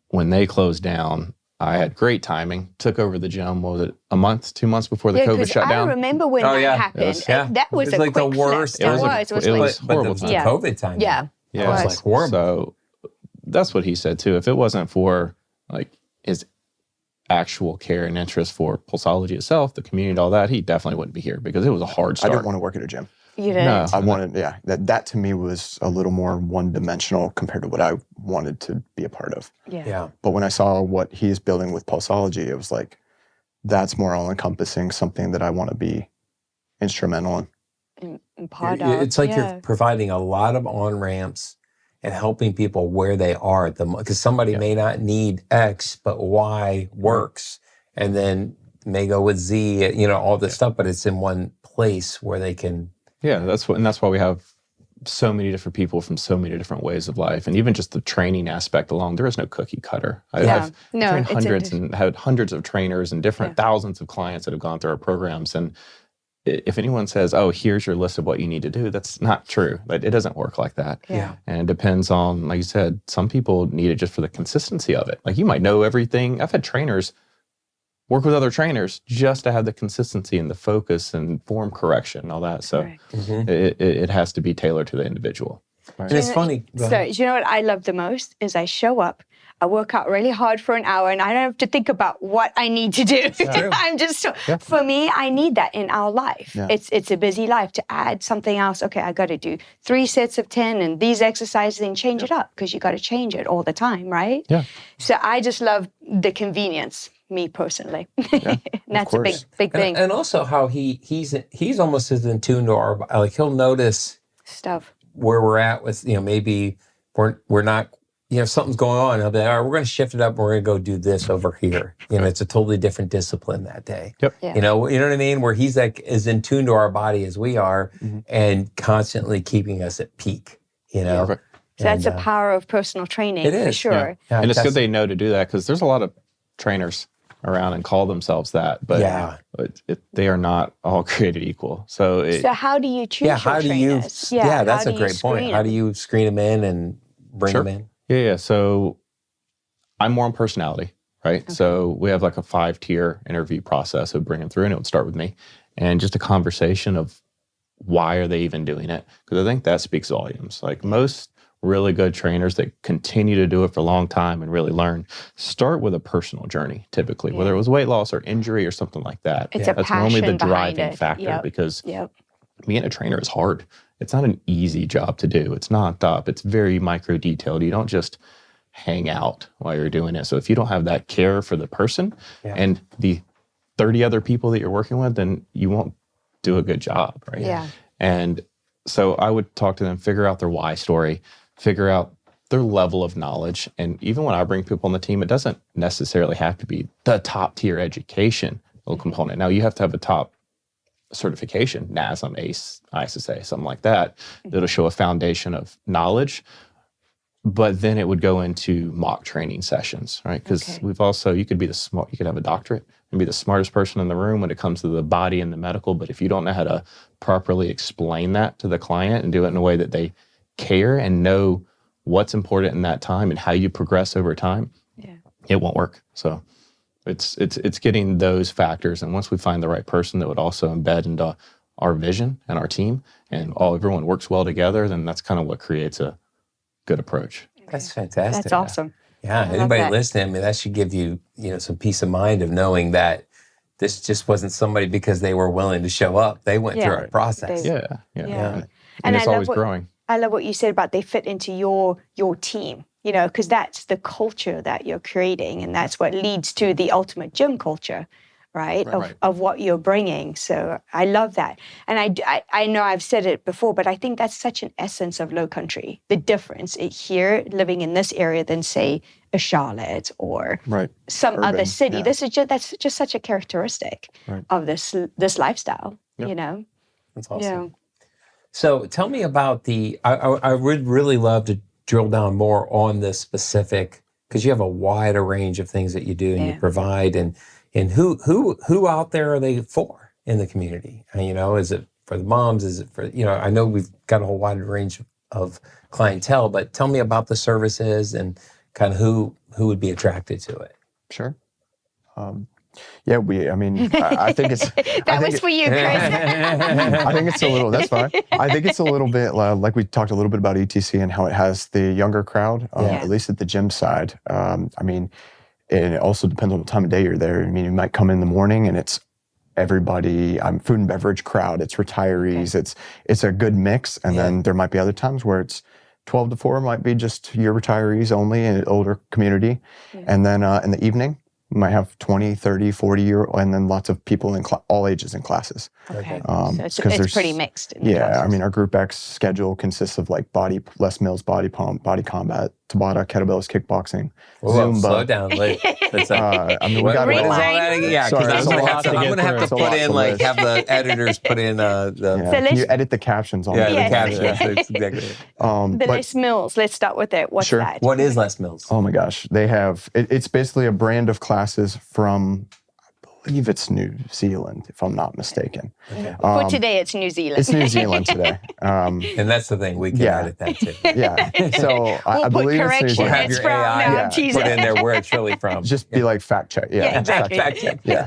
when they closed down, I had great timing, took over the gym, what was it, a month, 2 months before the COVID shut down? I remember when that happened. That was a like quick the worst. Flip. It was horrible. But it was the COVID time. Yeah. It was like horrible. So that's what he said too. If it wasn't for like his actual care and interest for Pulseology itself, the community, all that, he definitely wouldn't be here, because it was a hard start. I didn't want to work at a gym. You didn't? No. I wanted, that to me was a little more one-dimensional compared to what I wanted to be a part of. Yeah. But when I saw what he's building with Pulseology, it was like, that's more all-encompassing, something that I want to be instrumental in. And part of. It's like you're providing a lot of on-ramps and helping people where they are. Because somebody may not need X, but Y works. And then may go with Z, all this stuff, but it's in one place where they can. Yeah, that's why we have so many different people from so many different ways of life, and even just the training aspect alone. There is no cookie cutter. I've trained hundreds and had hundreds of trainers and thousands of clients that have gone through our programs. And if anyone says, "Oh, here's your list of what you need to do," that's not true. It doesn't work like that. Yeah. And it depends on, like you said, some people need it just for the consistency of it. Like, you might know everything. I've had trainers work with other trainers just to have the consistency and the focus and form correction and all that. So it has to be tailored to the individual. Right. And it's funny. So, you know what I love the most is I show up, I work out really hard for an hour, and I don't have to think about what I need to do. I'm just for me, I need that in our life. Yeah. It's a busy life. To add something else, okay, I got to do 3 sets of 10 and these exercises, and change it up, because you got to change it all the time, right? Yeah. So I just love the convenience. Me personally, that's a big thing. And also how he's almost as in tune to our, like, he'll notice stuff where we're at with, maybe we're not, something's going on. I'll be like, all right, we're going to shift it up. We're going to go do this over here. It's a totally different discipline that day. Yep. Yeah. You know what I mean? Where he's like as in tune to our body as we are, and constantly keeping us at peak. Perfect. So that's the power of personal training. It is, for sure. Yeah, And it's good they know to do that, because there's a lot of trainers around and call themselves that, but they are not all created equal. So how do you choose Yeah, how your do you? trainers? Yeah, that's how a do you great point. screen How do them? you screen them in and bring them in? Yeah. So I'm more on personality, right? Okay. So we have like a 5-tier interview process of bringing them through, and it would start with me, and just a conversation of why are they even doing it? Because I think that speaks volumes. Like most really good trainers that continue to do it for a long time and really learn start with a personal journey, typically, whether it was weight loss or injury or something like that. It's That's normally the behind driving it. factor, because being a trainer is hard. It's not an easy job to do. It's not it's very micro detailed. You don't just hang out while you're doing it. So if you don't have that care for the person and the 30 other people that you're working with, then you won't do a good job, right? Yeah. And so I would talk to them, figure out their why story, figure out their level of knowledge. And even when I bring people on the team, it doesn't necessarily have to be the top tier education component. Now you have to have a top certification, NASM, ACE, ISSA, something like that, that'll show a foundation of knowledge. But then it would go into mock training sessions, right? Because you could be you could have a doctorate and be the smartest person in the room when it comes to the body and the medical. But if you don't know how to properly explain that to the client and do it in a way that they care and know what's important in that time and how you progress over time, it won't work. So it's getting those factors. And once we find the right person that would also embed into our vision and our team, and everyone works well together, then that's kind of what creates a good approach. That's fantastic. That's awesome. Yeah, anybody listening, that should give you, some peace of mind of knowing that this just wasn't somebody because they were willing to show up. They went through a process. And it's always growing. I love what you said about they fit into your team, because that's the culture that you're creating, and that's what leads to the ultimate gym culture, right? Of what you're bringing. So I love that. And I know I've said it before, but I think that's such an essence of Lowcountry. The difference here, living in this area than say a Charlotte or some other city. That's just such a characteristic of this lifestyle, That's awesome. Yeah. So tell me about I would really love to drill down more on the specific, because you have a wider range of things that you do and you provide, and who out there are they for in the community? Is it for the moms? Is it for, I know we've got a whole wide range of clientele, but tell me about the services and kind of who would be attracted to it. Sure. I think it's... for you, Chris. I think it's a little, that's fine. I think it's a little bit, like we talked a little bit about ETC and how it has the younger crowd, at least at the gym side. And it also depends on the time of day you're there. You might come in the morning and it's everybody, food and beverage crowd, it's retirees, it's a good mix. And then there might be other times where it's 12 to 4 might be just your retirees only in an older community. And then in the evening, you might have 20, 30, 40-year, and then lots of people in all ages in classes. Okay. So it's pretty mixed. Our Group X schedule consists of like Les Mills, body pump, body combat, Tabata, kettlebells, kickboxing, Zumba. Slow down. We got what is all that again? Yeah, because I'm going to have to put in, have the editors put in Can you edit the captions on the captions. That's exactly it. The Les Mills, let's start with it. What's that? What is Les Mills? Oh my gosh. They have, it's basically a brand of classes from, I believe it's New Zealand, if I'm not mistaken. For today, it's New Zealand. It's New Zealand today. And that's the thing, we can edit that too. So I believe it's New Zealand. We'll have your AI put in there where it's really from. Just be like fact check. Yeah, exactly. Fact check. Yeah.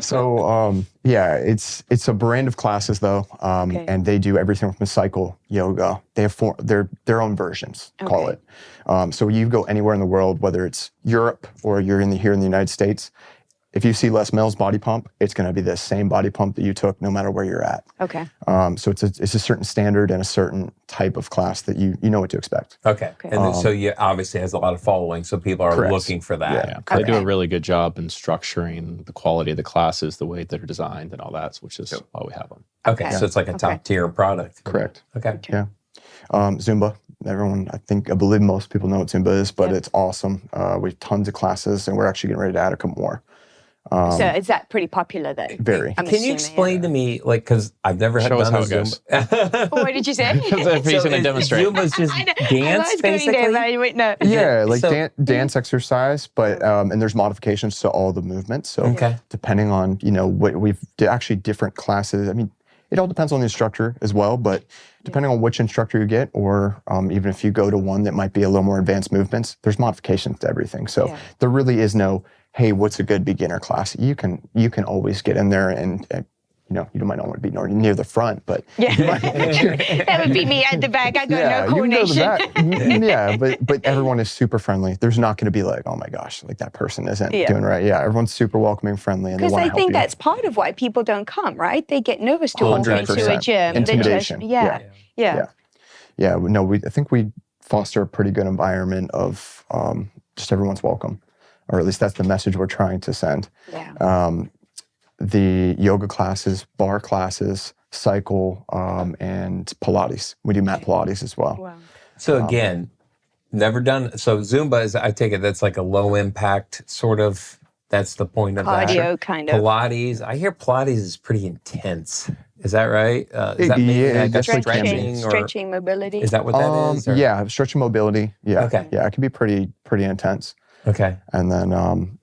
So it's a brand of classes though, and they do everything from cycle, yoga. They have their own versions, call it. So you go anywhere in the world, whether it's Europe or you're here in the United States. If you see Les Mills body pump, it's going to be the same body pump that you took no matter where you're at. Okay. So it's a certain standard and a certain type of class that you know what to expect. Okay. And then, so you obviously has a lot of following, so people are looking for that. Yeah. They do a really good job in structuring the quality of the classes, the way they're designed and all that, which is why we have them. Okay. So it's like a top tier product. Correct. Okay. Yeah. Zumba. I believe most people know what Zumba is, but it's awesome. We have tons of classes, and we're actually getting ready to add a couple more. So is that pretty popular though? Very. Can you explain to me, like, because I've never Show us done how a it goes. Zumba. What did you say? If he's going to demonstrate. Zumba's just dance, I was basically? going there, but wait, no. Yeah, like So- dance exercise, but and there's modifications to all the movements. So Okay. depending on what actually different classes. I mean, it all depends on the instructor as well, but depending on which instructor you get, or even if you go to one that might be a little more advanced movements, there's modifications to everything. So there really is no, hey, what's a good beginner class? You can always get in there and you might not want to be near the front, but That would be me at the back. I got no you can go to coordination. the back. But everyone is super friendly. There's not going to be like, oh my gosh, like that person isn't doing right. Yeah, everyone's super welcoming, friendly, and they Because want to I help think you. that's part of why people don't come, right? They get nervous to walk into a 100%. gym. They just- Intimidation. Yeah. No, I think we foster a pretty good environment of just everyone's welcome, or at least that's the message we're trying to send. Yeah. The yoga classes, bar classes, cycle, and Pilates. We do mat Pilates as well. Wow. So again, never done. So Zumba is, I take it, that's like a low impact sort of, that's the point of that. Cardio kind of. Pilates, I hear Pilates is pretty intense. Is that right? Is that maybe Yeah, like a definitely can be. stretching or Stretching mobility. is that what that is? or- Yeah, stretch and mobility. Yeah. Okay. Yeah, it can be pretty intense. Okay. And then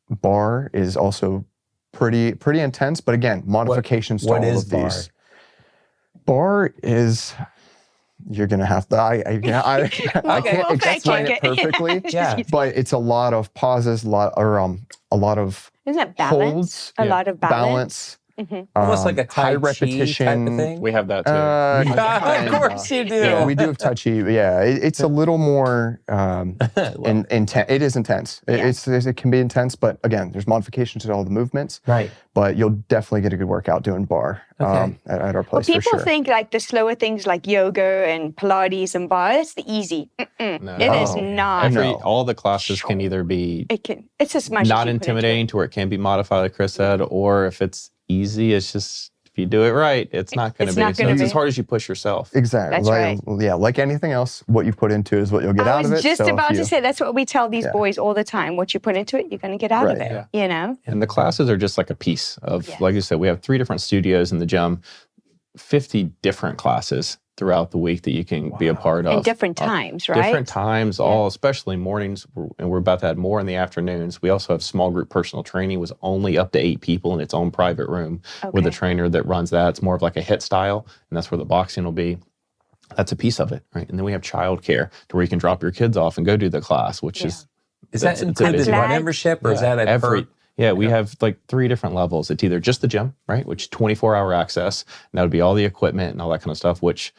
bar is also pretty intense, but again, modifications what to all is of these. Bar is, you're gonna have to. I can't we'll fact explain check it it. perfectly. Yeah. But it's a lot of pauses, a lot of Isn't that balance? holds, A lot of balance. Almost like a Tai high Chi repetition type of thing. We have that too. Of course you do. Yeah, we do have Tai Chi. Yeah, it's a little more intense. It is intense. It can be intense, but again, there's modifications to all the movements. Right. But you'll definitely get a good workout doing bar Okay. at our Well, place for people sure. think like the slower things like yoga and Pilates and bar, that's the easy. No. It is Oh, not. No. All the classes can either be It's as much as not you put into intimidating it. to where it can be modified, like Chris said, or if it's easy, it's just, if you do it right, it's not going to It's be. not So gonna it's be. as hard as you push yourself. Exactly. That's right. Yeah, like anything else, what you put into is what you'll get I out of it. was just So if about to you- say that's what we tell these Yeah. boys all the time. What you put into it, you're going to get out of Right, it. You know? And the classes are just like a piece of, Yeah. like you said, we have 3 different studios in the gym, 50 different classes throughout the week that you can be a part of. And different times, right? Different times, all, especially mornings, and we're about to add more in the afternoons. We also have small group personal training, was only up to 8 people in its own private room with a Okay. trainer that runs that. It's more of like a HIIT style, and that's where the boxing will be. That's a piece of it, right? And then we have childcare to where you can drop your kids off and go do the class, which is Is that it's a included busy in one. membership or is that a every. per? Yeah, we have like 3 different levels. It's either just the gym, right, which 24-hour access, and that would be all the equipment and all that kind of stuff, which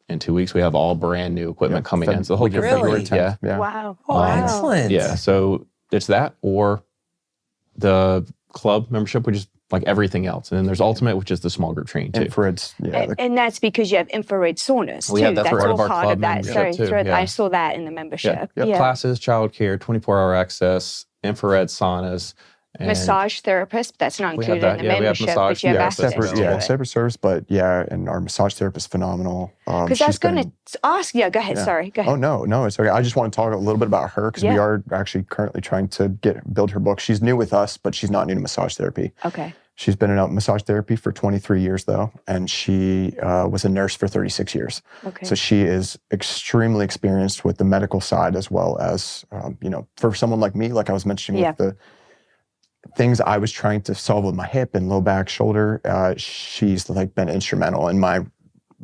in 2 weeks we have all brand new equipment coming in. So the whole Really? different, February yeah. 10th. Yeah. Wow. Oh, Wow. excellent. Yeah, so it's that or the club membership, which is like everything else. And then there's Ultimate, which is the small group training too. Infrareds. Yeah. And that's because you have infrared saunas We too. have that's That's part all of our part club of that. membership Sorry, too, sorry, yeah. I saw that in the membership. Yeah. Classes, childcare, 24-hour access, infrared saunas. And Massage therapist, that's not We have included in that, the yeah, we have membership, massage but you have therapists access as to well. it. separate service, but yeah, and our massage therapist is phenomenal. Because I was going to ask, go ahead, Yeah. sorry, go ahead. Oh no, it's okay. I just want to talk a little bit about her because we Yeah. are actually currently trying to build her book. She's new with us, but she's not new to massage therapy. Okay. She's been in massage therapy for 23 years though, and she was a nurse for 36 years. Okay. So she is extremely experienced with the medical side as well as, for someone like me, like I was mentioning Yeah. with the things I was trying to solve with my hip and low back, shoulder, she's like been instrumental in my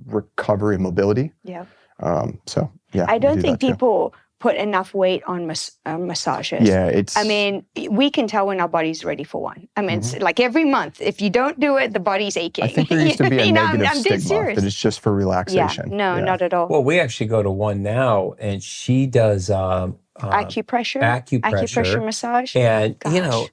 recovery and mobility. Yeah. So yeah. I we don't do think that too. people put enough weight on massages. Yeah, it's. I mean, we can tell when our body's ready for one. I mean, Mm-hmm. it's like every month, if you don't do it, the body's aching. I think there used to be a You know, negative I'm dead stigma serious. that it's just for Yeah, relaxation. no, not at all. Well, we actually go to one now, and she does acupressure massage. And Gosh.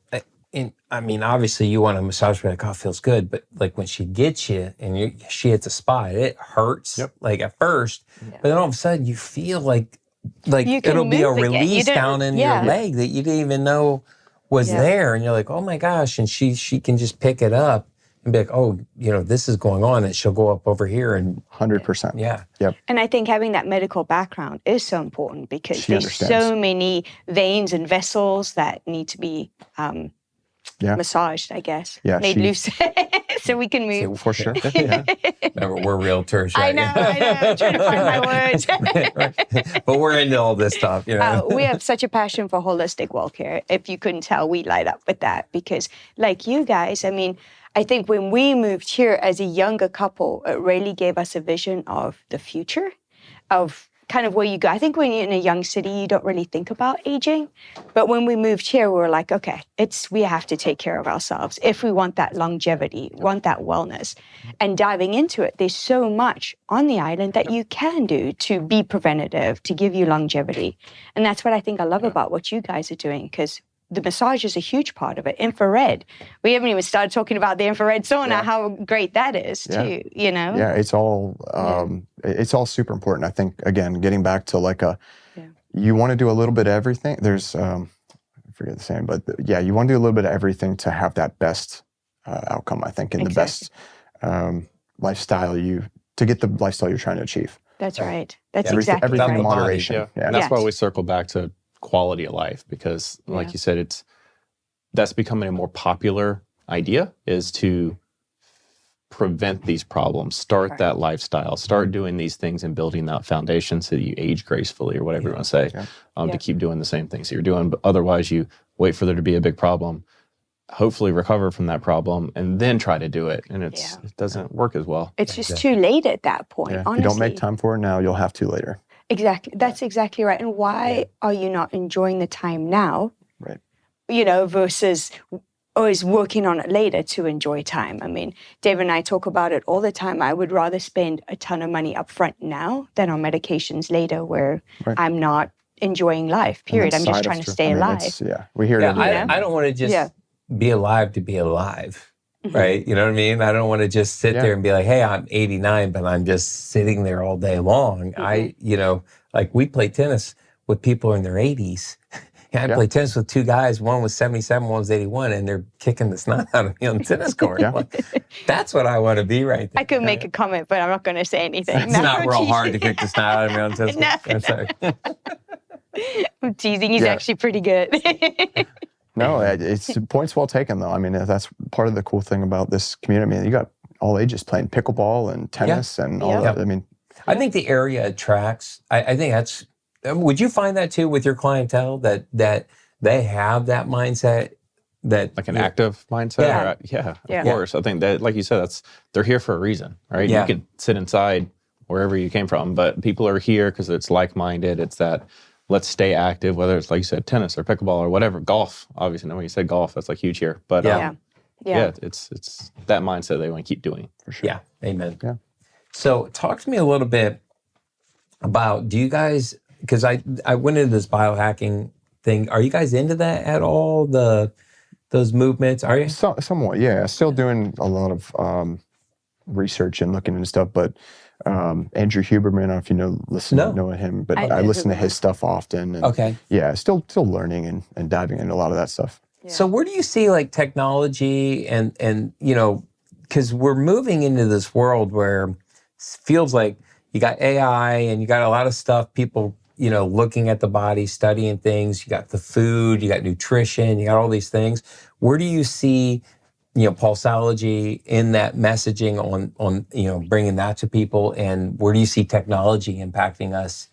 I mean, obviously, you want a massage, but like, oh, it feels good. But like when she gets you and she hits a spot, it hurts. Like at first, but then all of a sudden, you feel like You can it'll be a move again. You release don't- down in yeah. your leg that you didn't even know was Yeah. there, and you're like, oh my gosh! And she can just pick it up and be like, oh, this is going on, and she'll go up over here and 100%. yeah. Yep. And I think having that medical background is so important because She there's understands. so many veins and vessels that need to be massaged, I guess, made loose so we can move. For sure. Yeah. Remember, we're realtors, I right? know. I'm trying to find my words. Right. But we're into all this stuff, We have such a passion for holistic well care. If you couldn't tell, we light up with that because, like you guys, I mean, I think when we moved here as a younger couple, it really gave us a vision of the future, of kind of where you go. I think when you're in a young city, you don't really think about aging. But when we moved here, we were like, okay, we have to take care of ourselves if we want that longevity, want that wellness. And diving into it, there's so much on the island that you can do to be preventative, to give you longevity. And that's what I think I love about what you guys are doing, because the massage is a huge part of it. Infrared. We haven't even started talking about the infrared sauna, how great that is too, Yeah, it's all super important. I think, again, getting back to like you want to do a little bit of everything. There's, I forget the saying, but you want to do a little bit of everything to have that best outcome, I think, and the best lifestyle to get the lifestyle you're trying to achieve. That's right. That's Everything exactly in right. moderation. Yeah. And that's why we circle back to quality of life, because like you said, that's becoming a more popular idea, is to prevent these problems, start that lifestyle, start doing these things and building that foundation so that you age gracefully, or whatever you want to say, to keep doing the same things that you're doing. But otherwise you wait for there to be a big problem, hopefully recover from that problem, and then try to do it. And it doesn't work as well. It's just too late at that point, honestly. If you don't make time for it now, you'll have to later. Exactly. That's exactly right. And why are you not enjoying the time now? Right. Versus always working on it later to enjoy time. I mean, Dave and I talk about it all the time. I would rather spend a ton of money up front now than on medications later where I'm not enjoying life, period. I'm just trying to stay alive. We hear it every day. I don't want to just be alive to be alive. Right? You know what I mean? I don't want to just sit there and be like, hey, I'm 89, but I'm just sitting there all day long. Like we play tennis with people in their 80s. I play tennis with two guys. One was 77, one was 81, and they're kicking the snot out of me on the tennis court. Like, that's what I want to be right there. I could make a comment, but I'm not going to say anything. It's not real hard to kick the snot out of me on tennis court. I'm sorry. I'm teasing. He's actually pretty good. No, it's points well taken, though. I mean, that's part of the cool thing about this community. I mean, you got all ages playing pickleball and tennis and all that. I mean, I think the area attracts. I think that's. Would you find that too with your clientele that they have that mindset, that like an active mindset? Of course. I think that, like you said, they're here for a reason, right? You can sit inside wherever you came from, but people are here because it's like-minded. It's that. Let's stay active, whether it's, like you said, tennis or pickleball or whatever. Golf, obviously. When you said golf, that's like huge here. But it's that mindset they want to keep doing, for sure. Yeah, amen. Yeah. So talk to me a little bit about, do you guys, because I went into this biohacking thing. Are you guys into that at all? Those movements? Are you? Somewhat, yeah. Still doing a lot of research and looking into stuff, but Andrew Huberman, I don't know if you know him, but I listen to his stuff often. And still learning and diving into a lot of that stuff. Yeah. So where do you see like technology and because we're moving into this world where it feels like you got AI and you got a lot of stuff, people, looking at the body, studying things, you got the food, you got nutrition, you got all these things. Where do you see Pulseology in that messaging on bringing that to people, and where do you see technology impacting us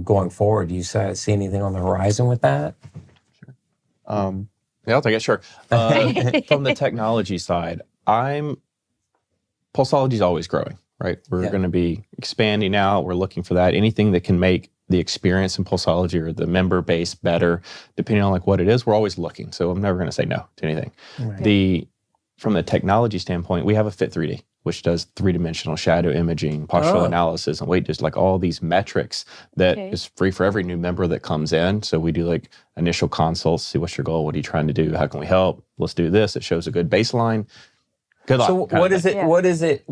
going forward? Do you see anything on the horizon with that? Yeah, I'll take it. Sure. From the technology side, Pulseology is always growing, right? We're going to be expanding out. We're looking for that. Anything that can make the experience in Pulseology or the member base better, depending on like what it is, we're always looking. So I'm never going to say no to anything. Right. From the technology standpoint, we have a Fit 3D, which does 3-dimensional shadow imaging, postural analysis, and weight, just like all these metrics that is free for every new member that comes in. So we do like initial consults, see what's your goal, what are you trying to do, how can we help? Let's do this. It shows a good baseline. Good luck. So what is it? Yeah. What is it?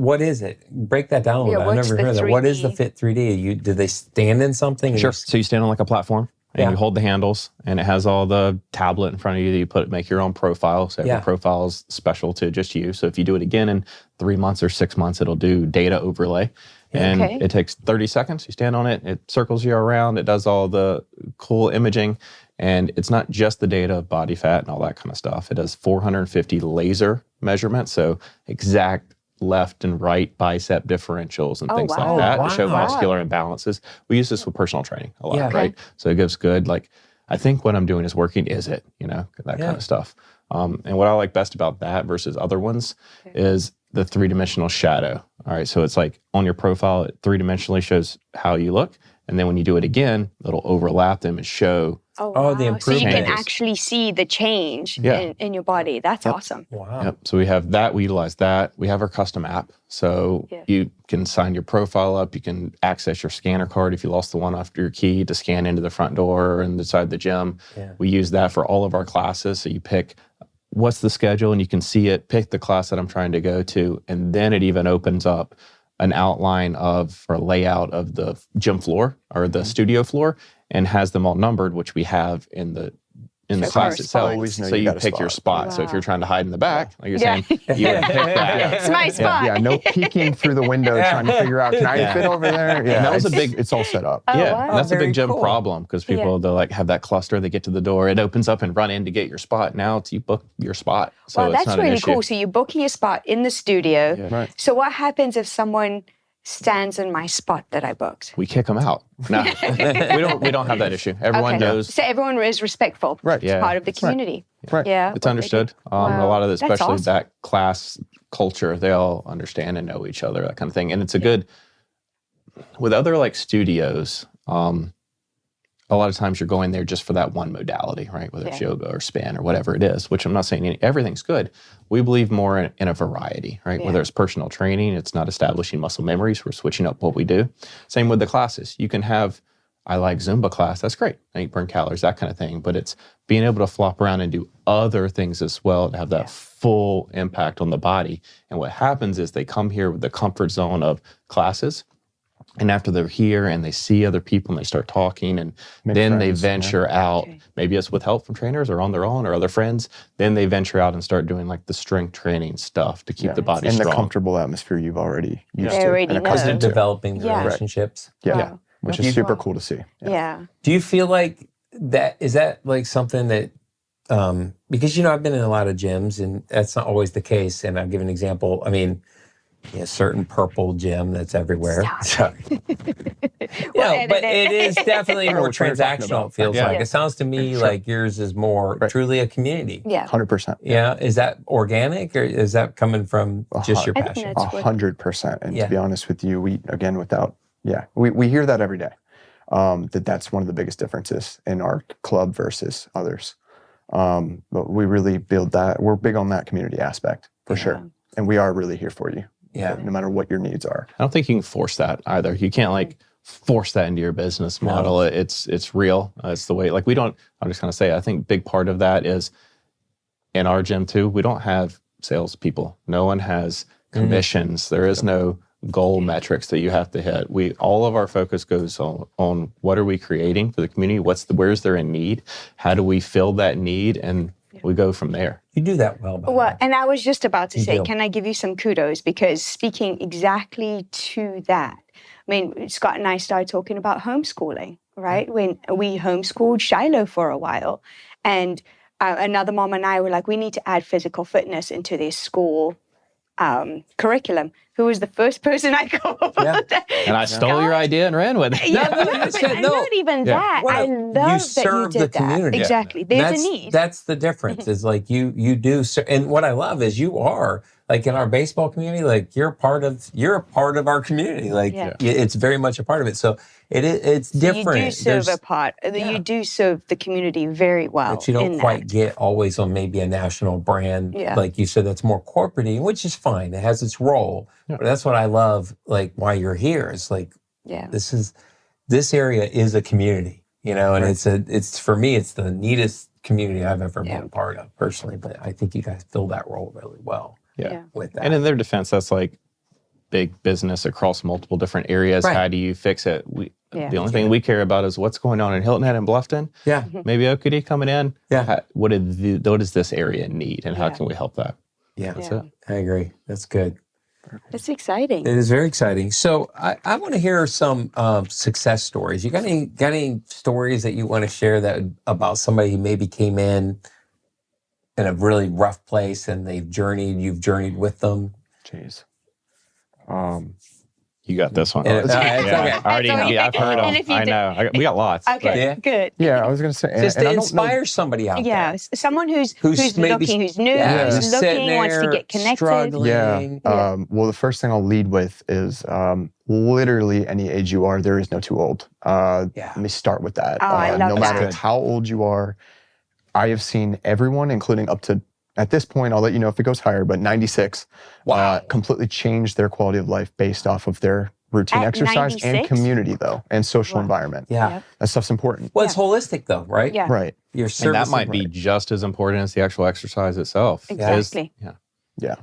Break that down a little bit. I've never heard of that. What is the Fit 3D? Do they stand in something? Sure. So you stand on like a platform. And you hold the handles, and it has all the tablet in front of you that you make your own profile. So every profile is special to just you. So if you do it again in 3 months or 6 months, it'll do data overlay. And it takes 30 seconds. You stand on it, it circles you around, it does all the cool imaging. And it's not just the data of body fat and all that kind of stuff. It does 450 laser measurements, so exact left and right bicep differentials and things like that to show muscular imbalances. We use this with personal training a lot, right? So it gives good, like, I think what I'm doing is working, is it? You know, that kind of stuff. And what I like best about that versus other ones is the 3-dimensional shadow. All right, so it's like on your profile, it 3-dimensionally shows how you look. And then when you do it again, it'll overlap them and show the improvement. So you can actually see the change in your body. That's awesome. Wow. Yep. So we have that. We utilize that. We have our custom app. So you can sign your profile up. You can access your scanner card if you lost the one after your key to scan into the front door or inside the gym. Yeah. We use that for all of our classes. So you pick what's the schedule and you can see it, pick the class that I'm trying to go to. And then it even opens up an outline of or layout of the gym floor or the studio floor and has them all numbered, which we have in the class itself. So you pick your spot. Wow. So if you're trying to hide in the back, like you're saying, you would pick that. It's my spot. Yeah, no peeking through the window trying to figure out, can I fit over there? Yeah, and that was a big, it's all set up. And that's a big gym problem because people, they'll like have that cluster, they get to the door, it opens up and run in to get your spot. Now it's you book your spot. So well, that's really cool. So you're booking your spot in the studio. Yeah. Right. So what happens if someone stands in my spot that I booked? We kick them out. No, we don't have that issue. Everyone knows. So everyone is respectful. Right. It's part of the community. Right. Yeah. It's understood. A lot of it, especially that class culture, they all understand and know each other, that kind of thing. And it's a good, with other like studios, a lot of times you're going there just for that one modality, right? Whether it's yoga or spin or whatever it is, which I'm not saying everything's good. We believe more in a variety, right? Yeah. Whether it's personal training, it's not establishing muscle memories, we're switching up what we do. Same with the classes. You can have, I like Zumba class, that's great. I need burn calories, that kind of thing. But it's being able to flop around and do other things as well to have that full impact on the body. And what happens is they come here with the comfort zone of classes. And after they're here and they see other people and they start talking and then they venture out, maybe it's with help from trainers or on their own or other friends, then they venture out and start doing like the strength training stuff to keep the body strong. And the comfortable atmosphere you've already used to. Already because they're developing the relationships. Yeah. Which is super cool to see. Yeah. Do you feel like is that like something that, because, you know, I've been in a lot of gyms and that's not always the case. And I'll give an example. I mean, a certain purple gym that's everywhere. So, but it is definitely more transactional, it feels like. It sounds to me like yours is more truly a community. Yeah. 100%. Yeah. Is that organic or is that coming from just your passion? 100%. And to be honest with you, we hear that every day. That's one of the biggest differences in our club versus others. But we really build that. We're big on that community aspect for sure. And we are really here for you. Yeah. No matter what your needs are. I don't think you can force that either. You can't like force that into your business model. No. It's real. It's the way, like I'm just going to say, I think a big part of that is in our gym too, we don't have salespeople. No one has commissions. There is no goal metrics that you have to hit. All of our focus goes on what are we creating for the community? Where's there a need? How do we fill that need? And we go from there. You do that well. Well, and I was just about to say, can I give you some kudos? Because speaking exactly to that, I mean, Scott and I started talking about homeschooling, right? When we homeschooled Shiloh for a while. And another mom and I were like, we need to add physical fitness into this school curriculum. Who was the first person I called? And I stole your idea and ran with it. Not even that. Well, I love that you did the community. That. Exactly. There's a need. That's the difference. Is like you do. And what I love is you are like in our baseball community. Like you're a part of our community. Like it's very much a part of it. So it's different. You do serve a part. You do serve the community very well. But you don't quite get always on maybe a national brand. Yeah. Like you said, that's more corporate-y, which is fine. It has its role. Yeah. But that's what I love, like why you're here. It's like, this area is a community, you know, and it's for me, it's the neatest community I've ever been a part of personally. But I think you guys fill that role really well. Yeah. With that. And in their defense, that's like big business across multiple different areas. Right. How do you fix it? Yeah. The only thing we care about is what's going on in Hilton Head and Bluffton. Yeah. Maybe OKD coming in. Yeah. What does this area need, and how can we help that? Yeah. That's it. I agree. That's good. That's exciting. It is very exciting. So I want to hear some success stories. You got any stories that you want to share about somebody who maybe came in a really rough place and you've journeyed with them? Jeez. You got this one. It's okay. I've heard them. I know. We got lots. Okay, Yeah. good. Yeah, I was going to say, Just and to I don't know. inspire somebody out Yeah, there. someone who's maybe- looking, who's new, Yeah, who's who's sitting looking, wants to there get connected. struggling. Yeah. Well, the first thing I'll lead with is literally any age you are, there is no too old. Let me start with that. Oh, I love no that. matter how old you are, I have seen everyone, including up to, at this point, I'll let you know if it goes higher, but 96, completely change their quality of life based off of their routine At exercise and 96? community, though, and social environment. Yeah. That stuff's important. Well, it's holistic though, right? Yeah. Right. Your And service that might be just as important as the actual exercise itself. Exactly. Yeah.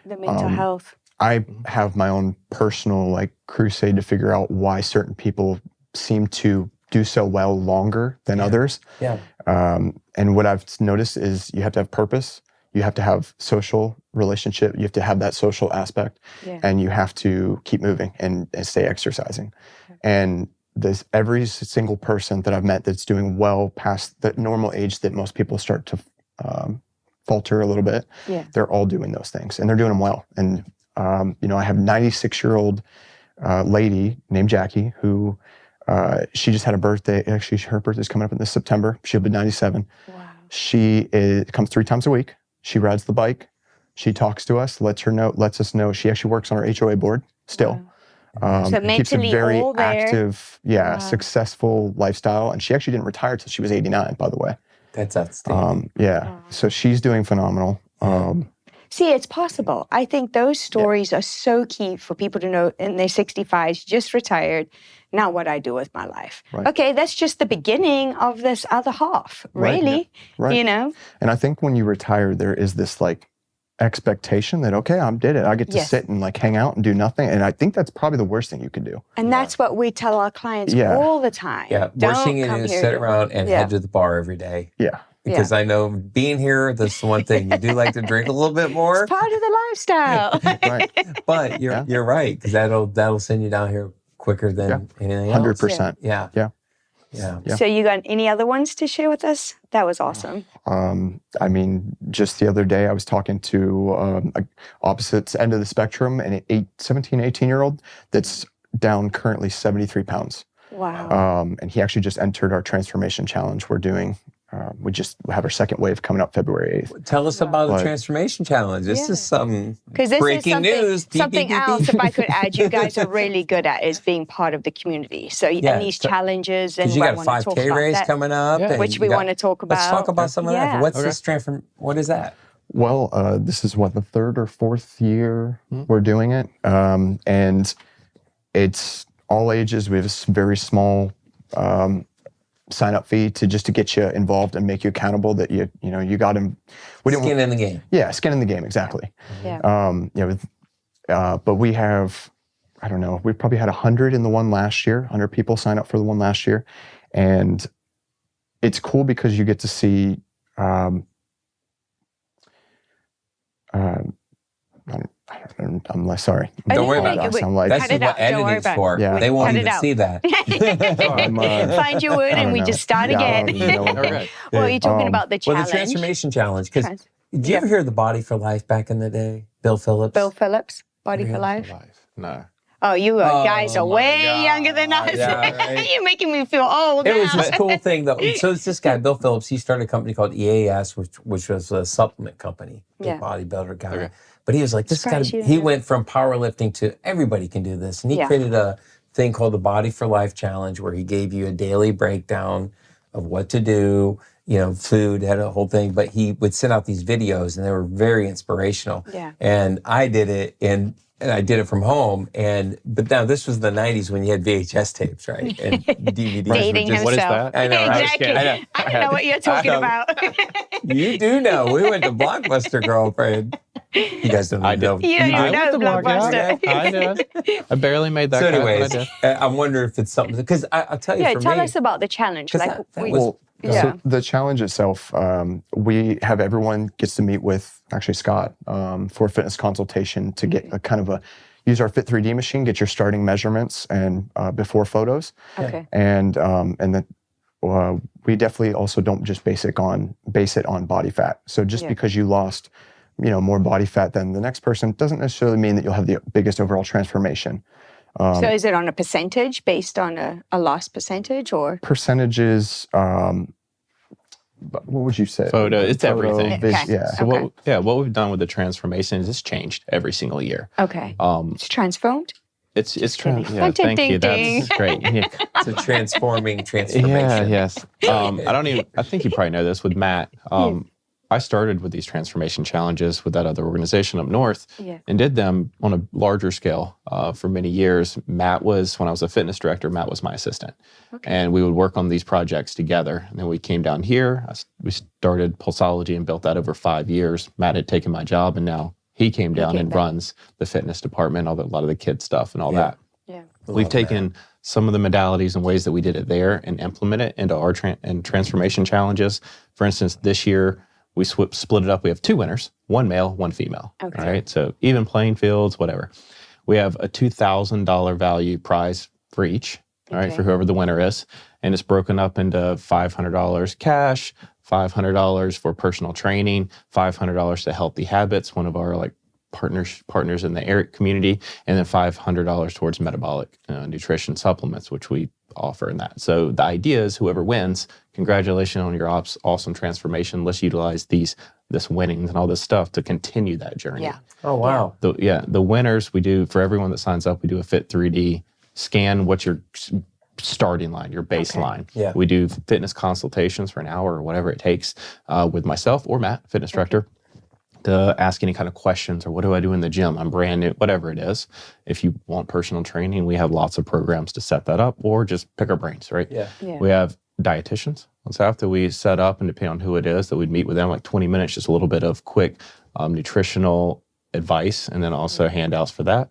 The mental health. I have my own personal crusade to figure out why certain people seem to do so well longer than others. Yeah. And what I've noticed is you have to have purpose. You have to have social relationship. You have to have that social aspect, and you have to keep moving and stay exercising. And every single person that I've met that's doing well past the normal age that most people start to falter a little bit, they're all doing those things, and they're doing them well. And I have a 96-year-old lady named Jackie who she just had a birthday. Actually, her birthday's coming up in this September. She'll be 97. Wow. She comes 3 times a week. She rides the bike. She talks to us, lets us know. She actually works on our HOA board still. So Keeps a mentally very all there. active, successful lifestyle. And she actually didn't retire till she was 89, by the way. That's outstanding. So she's doing phenomenal. See, it's possible. I think those stories are so key for people to know in their 65s, just retired. Now what I do with my life. Right. Okay, that's just the beginning of this other half, really. Right. You know? And I think when you retire, there is this expectation that, okay, I did it. I get to sit and hang out and do nothing. And I think that's probably the worst thing you can do. And that's what we tell our clients all the time. Yeah. Worst thing you do is sit around and head to the bar every day. Yeah. Because I know being here, that's the one thing. You do like to drink a little bit more. It's part of the lifestyle. Right. But you're right, because that'll send you down here quicker than anything else. 100%. Yeah. Yeah. Yeah. So you got any other ones to share with us? That was awesome. I mean, just the other day I was talking to a opposite end of the spectrum, an 18-year-old that's down currently 73 pounds. Wow. And he actually just entered our transformation challenge we're doing. We just have our second wave coming up February 8th. Tell us about the transformation challenge. This is some breaking news. Something else, if I could add, you guys are really good at is being part of the community. So and these challenges, and you got a I want to talk 5K about race that, coming up, and which we want to talk about. Let's talk about some of that. What's Okay. this What is that? Well, this is the 3rd or 4th year we're doing it. And it's all ages. We have a very small sign-up fee to get you involved and make you accountable that you got him. Skin in the game. Yeah, skin in the game, exactly. Yeah. But we have, I don't know, we probably had 100 in the one last year, 100 people sign up for the one last year. And it's cool because you get to see I'm less sorry. Don't worry about it. I'm like, That's what editing's for. Yeah. They won't Cut it even out. see that. Find your word and we just start again. Well, you're talking about the Well, challenge. the transformation challenge. Because did you ever hear the Body for Life back in the day? Bill Phillips. Bill Phillips, Body for Life. No. Oh, you guys are my way God. younger than us. Yeah, right. You're making me feel old It now. was this cool thing, though. So it's this guy, Bill Phillips. He started a company called EAS, which was a supplement company, big bodybuilder guy. Okay. But he was like, this guy. He went from powerlifting to everybody can do this, and he created a thing called the Body for Life Challenge, where he gave you a daily breakdown of what to do. Food, had a whole thing, but he would send out these videos, and they were very inspirational. Yeah. And I did it, and I did it from home. But now this was the 90s when you had VHS tapes, right? And DVDs. Dating were just, What is himself. that? I know, right? Exactly. I know. I don't know what you're talking about. You do know. We went to Blockbuster, girlfriend. You guys don't I know. did. You don't I even know went to Blockbuster. Blockbuster. I did. I barely made that So, cut, but I anyways, did. I wonder if it's something because I'll tell you. Yeah, for tell me, us about the challenge. 'cause Like, that we, was- Well, yeah. so the challenge itself, we have everyone gets to meet with actually Scott for a fitness consultation to get a kind of use our Fit 3D machine, get your starting measurements and before photos, Okay. and then we definitely also don't just base it on body fat. So just Yeah. because you lost, more body fat than the next person doesn't necessarily mean that you'll have the biggest overall transformation. So is it on a percentage based on a loss percentage or? Percentages, what would you say? Photo, it's everything. Okay. Yeah. So Okay. what we've done with the transformation is it's changed every single year. Okay. It's transformed? It's kidding. yeah, thank you. Ding, That's great. Yeah. it's a transformation. Yeah, yes. I think you probably know this with Matt. I started with these transformation challenges with that other organization up north and did them on a larger scale for many years. When I was a fitness director, Matt was my assistant. Okay. And we would work on these projects together. And then we came down here. We started Pulseology and built that over 5 years. Matt had taken my job and now he came down and runs the fitness department, a lot of the kids stuff and all that. Yeah. We've taken some of the modalities and ways that we did it there and implement it into our transformation challenges. For instance, this year, we split it up. We have 2 winners, 1 male, 1 female. Okay. All right. So even playing fields, whatever. We have a $2,000 value prize for each, all right, for whoever the winner is. And it's broken up into $500 cash, $500 for personal training, $500 to Healthy Habits, one of our partners in the Eric community, and then $500 towards metabolic nutrition supplements, which we offer in that. So the idea is whoever wins, congratulations on your awesome transformation. Let's utilize this winnings and all this stuff to continue that journey. Yeah. Oh, wow. The winners, we do, for everyone that signs up, we do a Fit 3D scan. What's your starting line, your baseline? Okay. Yeah. We do fitness consultations for an hour or whatever it takes with myself or Matt, fitness director, to ask any kind of questions or what do I do in the gym? I'm brand new, whatever it is. If you want personal training, we have lots of programs to set that up or just pick our brains, right? Yeah. We have dietitians. So after we set up and depending on who it is, that we'd meet with them like 20 minutes, just a little bit of quick nutritional advice and then also handouts for that.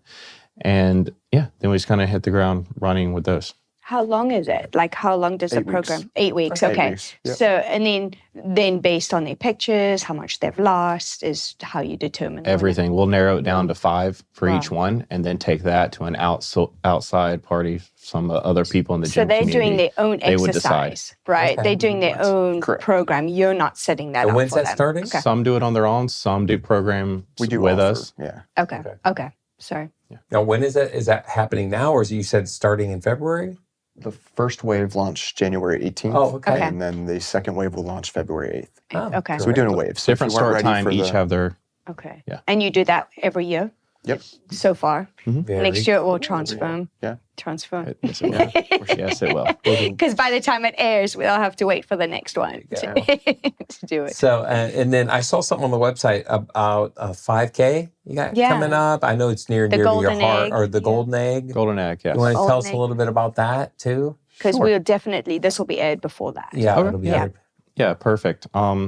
And then we just kind of hit the ground running with those. How long is it? Like, how long does the program? 8 weeks. Okay. Okay. 8 weeks, yep. So, and then based on their pictures, how much they've lost is how you determine everything. We'll narrow it down to 5 for each one, and then take that to an outside party, some other people in the gym community. So they're doing their own They would decide. exercise, right? Okay. They're doing their own Correct. program. You're not setting that And up when's for that them. starting? Okay. Some do it on their own. Some do programs We do with offer, us. Yeah. Okay. Sorry. Now, when is that? Is that happening now, or is you said starting in February? The first wave launched January 18th. Oh, okay. And then the second wave will launch February 8th. Oh, Okay. So we're doing a wave. So if Different you weren't start ready time. for Each have their. Okay. Yeah. And you do that every year Yep. so far. Very Next year it will cool. transform. Yeah. Transform. Yes, it will. Yes, it will. Because by the time it airs, we'll have to wait for the next one to do it. So, and then I saw something on the website about a 5K you got coming up. I know it's near to your golden heart, egg. or the golden egg. Golden egg, yes. You want to tell Golden us a egg. little bit about that too? Because this will be aired before that. Yeah, Okay. it'll be Yeah. other- Yeah, perfect.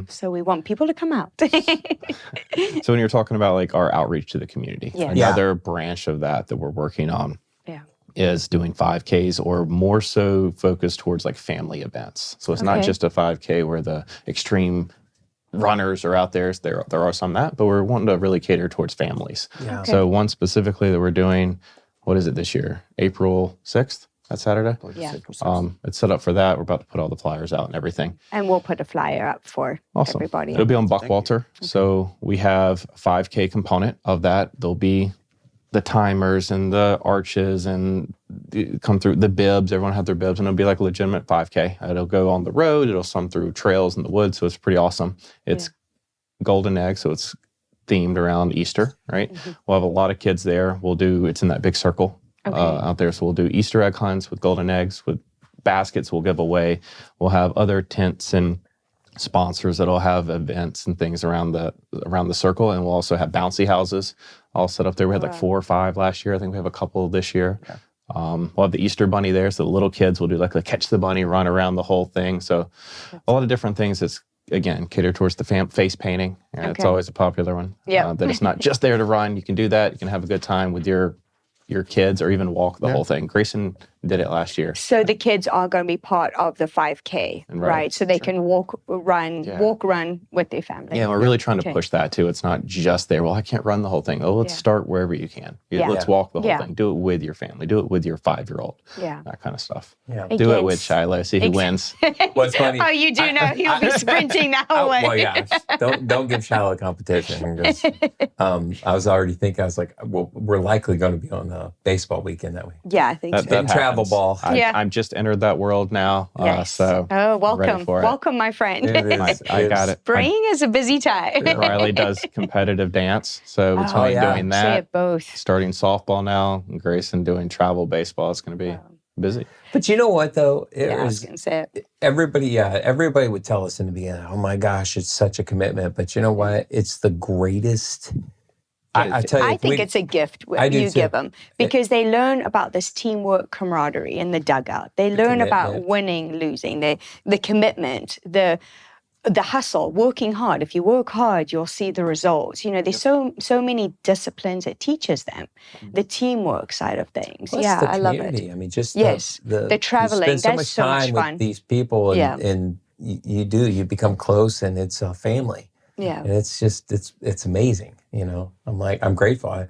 So we want people to come out. So when you're talking about like our outreach to the community, Yeah. another branch of that we're working on Yeah. is doing 5Ks or more so focused towards like family events. So it's not Okay. just a 5K where the extreme runners are out there. There are some that, but we're wanting to really cater towards families. Yeah. Okay. So one specifically that we're doing, what is it this year? April 6th? That Saturday? Yeah. It's set up for that. We're about to put all the flyers out and everything. And we'll put a flyer up for Awesome. everybody. It'll be on Buckwalter. So we have a 5K component of that. There'll be the timers and the arches and come through the bibs. Everyone have their bibs and it'll be like a legitimate 5K. It'll go on the road. It'll some through trails in the woods. So it's pretty awesome. It's golden egg. So it's themed around Easter, right? We'll have a lot of kids there. It's in that big circle out there. So we'll do Easter egg hunts with golden eggs, with baskets we'll give away. We'll have other tents and sponsors that'll have events and things around the circle. And we'll also have bouncy houses all set up there. We had like 4 or 5 last year. I think we have a couple this year. Yeah. We'll have the Easter bunny there. So the little kids will do like a catch the bunny, run around the whole thing. So a lot of different things that's again, cater towards the face painting. It's Okay. always a popular one. Yeah. That it's not just there to run. You can do that. You can have a good time with your kids or even walk the whole thing. Grayson did it last year. So the kids are going to be part of the 5K, Right. right? So they can walk, run with their family. Yeah, we're really trying to Okay. push that too. It's not just there. Well, I can't run the whole thing. Oh, let's Yeah. start wherever you can. Yeah. Let's walk the whole Yeah. thing. Do it with your family. Do it with your 5-year-old. Yeah. That kind of stuff. Yeah. Do it with Against- Shiloh. See who wins. What's funny? Oh, you do know he'll be sprinting that whole way. Well, yeah. Don't give Shiloh competition. Because, I was already thinking. I was like, well, we're likely going to be on a baseball weekend that week. Yeah, I think so. And travel happens. ball. I've just entered that world now. Yes. So oh, I'm welcome. ready for it. Welcome, my friend. It is. I got it. Spring is a busy time. Riley does competitive dance. So between Oh, yeah. doing Say that, it both. starting softball now, and Grayson doing travel baseball, it's going to be busy. But you know what, though? Yeah, I was going to say it. Everybody would tell us in the beginning, oh my gosh, it's such a commitment. But you know what? It's the greatest. I tell you, I if think we- it's a gift I do you too. give them because they learn about this teamwork, camaraderie in the dugout. They learn about commitment. winning, losing, the commitment, the hustle, working hard. If you work hard, you'll see the results. You know, there's so many disciplines it teaches them. The teamwork side of things. Plus yeah, the I love community. it. I mean, just Yes, the the traveling, You spend so that's much so much time fun. with these people, and, Yeah. and you become close, and it's a family. Yeah. And it's just it's amazing. You know, I'm grateful,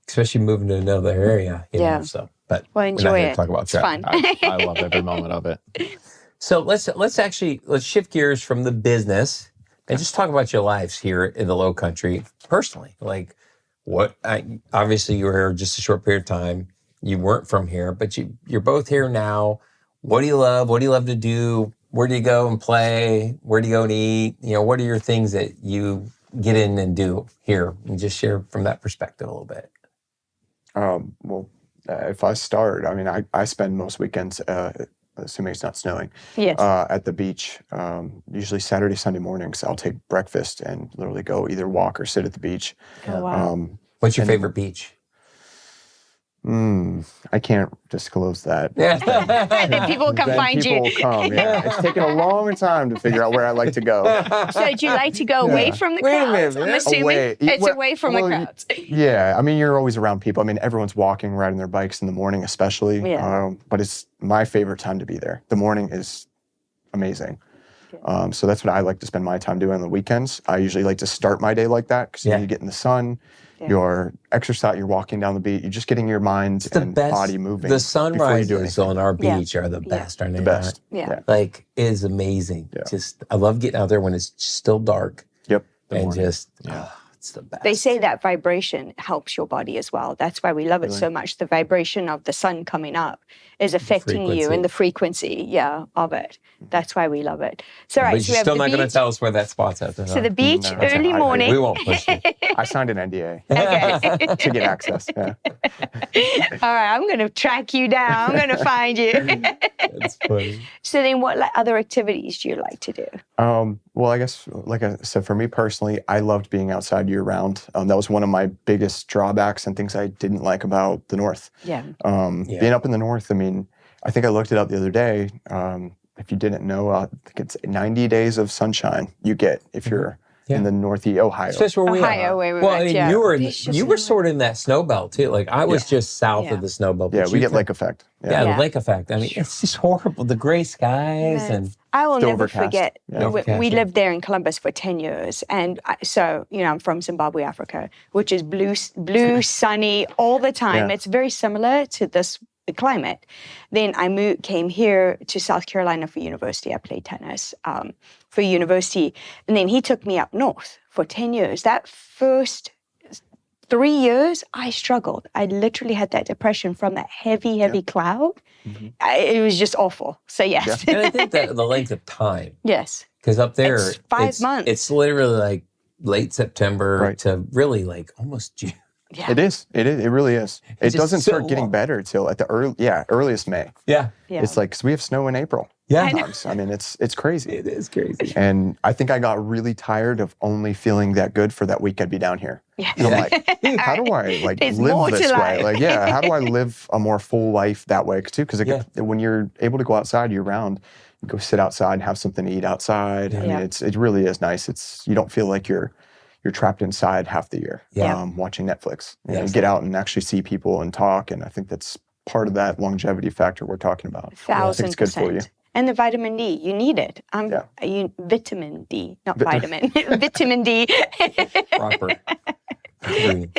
especially moving to another area. You Yeah. know, so but Well, we're not enjoy here to it. talk about It's travel. fun. I love every moment of it. So let's shift gears from the business and just talk about your lives here in the Lowcountry personally. Like, obviously you were here just a short period of time. You weren't from here, but you're both here now. What do you love? What do you love to do? Where do you go and play? Where do you go and eat? You know, what are your things that you get in and do here? And just share from that perspective a little bit. If I start, I mean, I spend most weekends, assuming it's not snowing, Yes. at the beach. Usually Saturday, Sunday mornings, I'll take breakfast and literally go either walk or sit at the beach. Oh, wow. What's your favorite beach? I can't disclose that. Yeah. Then people come Then find people you. will come. Yeah, it's taken a long time to figure out where I like to go. So do you like to go away from the Wait a crowds? minute, I'm assuming away. it's Well- away from well, the crowds. Yeah, I mean, you're always around people. I mean, everyone's walking, riding their bikes in the morning, especially. Yeah. But it's my favorite time to be there. The morning is amazing. So that's what I like to spend my time doing on the weekends. I usually like to start my day like that because you get in the sun, you're exercising, you're walking down the beach, you're just getting your mind The and best, body moving. the before you do sunrises anything. on our Yeah. beach are the best, aren't they? The best. Yeah. Like, it is amazing. Yeah. Just, I love getting out there when it's still dark Yep. and morning. just, it's the best. They say that vibration helps your body as well. That's why we love it so much. The vibration of the sun coming up is affecting you frequency. and the frequency, of it. That's why we love it. So, right, But so we you're have still the not going to beach. tell us where that spot's at. So the beach, No, that's early fine. morning. We won't push you. I signed an NDA Okay. to get access. Yeah. All right, I'm going to track you down. I'm going to find you. That's funny. So then what other activities do you like to do? Well, I guess, like I said, for me personally, I loved being outside year round. That was one of my biggest drawbacks and things I didn't like about the North. Yeah. Being up in the North, I mean, I think I looked it up the other day. If you didn't know, I think it's 90 days of sunshine you get if you're in the Northeast Ohio. Especially where we Ohio, are. where we well, went, and yeah. you were It's just you were sort of in that snow belt too. Like I was just south of the snow belt. Yeah, but we you get could- lake effect. Yeah, Yeah. the lake effect. I mean, it's just horrible. The gray skies and I will Still never overcast. forget. Yeah. Overcast, We yeah. lived there in Columbus for 10 years. And so, I'm from Zimbabwe, Africa, which is blue, sunny all the time. Yeah. It's very similar to this climate. Then I came here to South Carolina for university. I played tennis for university. And then he took me up north for 10 years. That first 3 years, I struggled. I literally had that depression from that heavy cloud. It was just awful. So, yes. and I think that the length of time, Yes. because up there It's 5 months. It's literally like late September Right. to really like almost June. Yeah. It is. It really is. It just doesn't so start getting long. better till at the earliest May. Yeah, Yeah. It's like, 'cause we have snow in April. yeah, Sometimes. I mean, it's crazy. it is crazy. And I think I got really tired of only feeling that good for that week I'd be down here. Yeah. And I'm like, how do I There's more live to this way? life. Like, how do I live a more full life that way too? Because when you're able to go outside year round, go sit outside and have something to eat outside. I mean, Yeah. it really is nice. You don't feel like you're trapped inside half the year watching Netflix. You get out and actually see people and talk. And I think that's part of that longevity factor we're talking about. 1,000%. I think it's good for you. And the vitamin D, you need it. Vitamin D, not vitamin. Vitamin D. Proper. Agreed.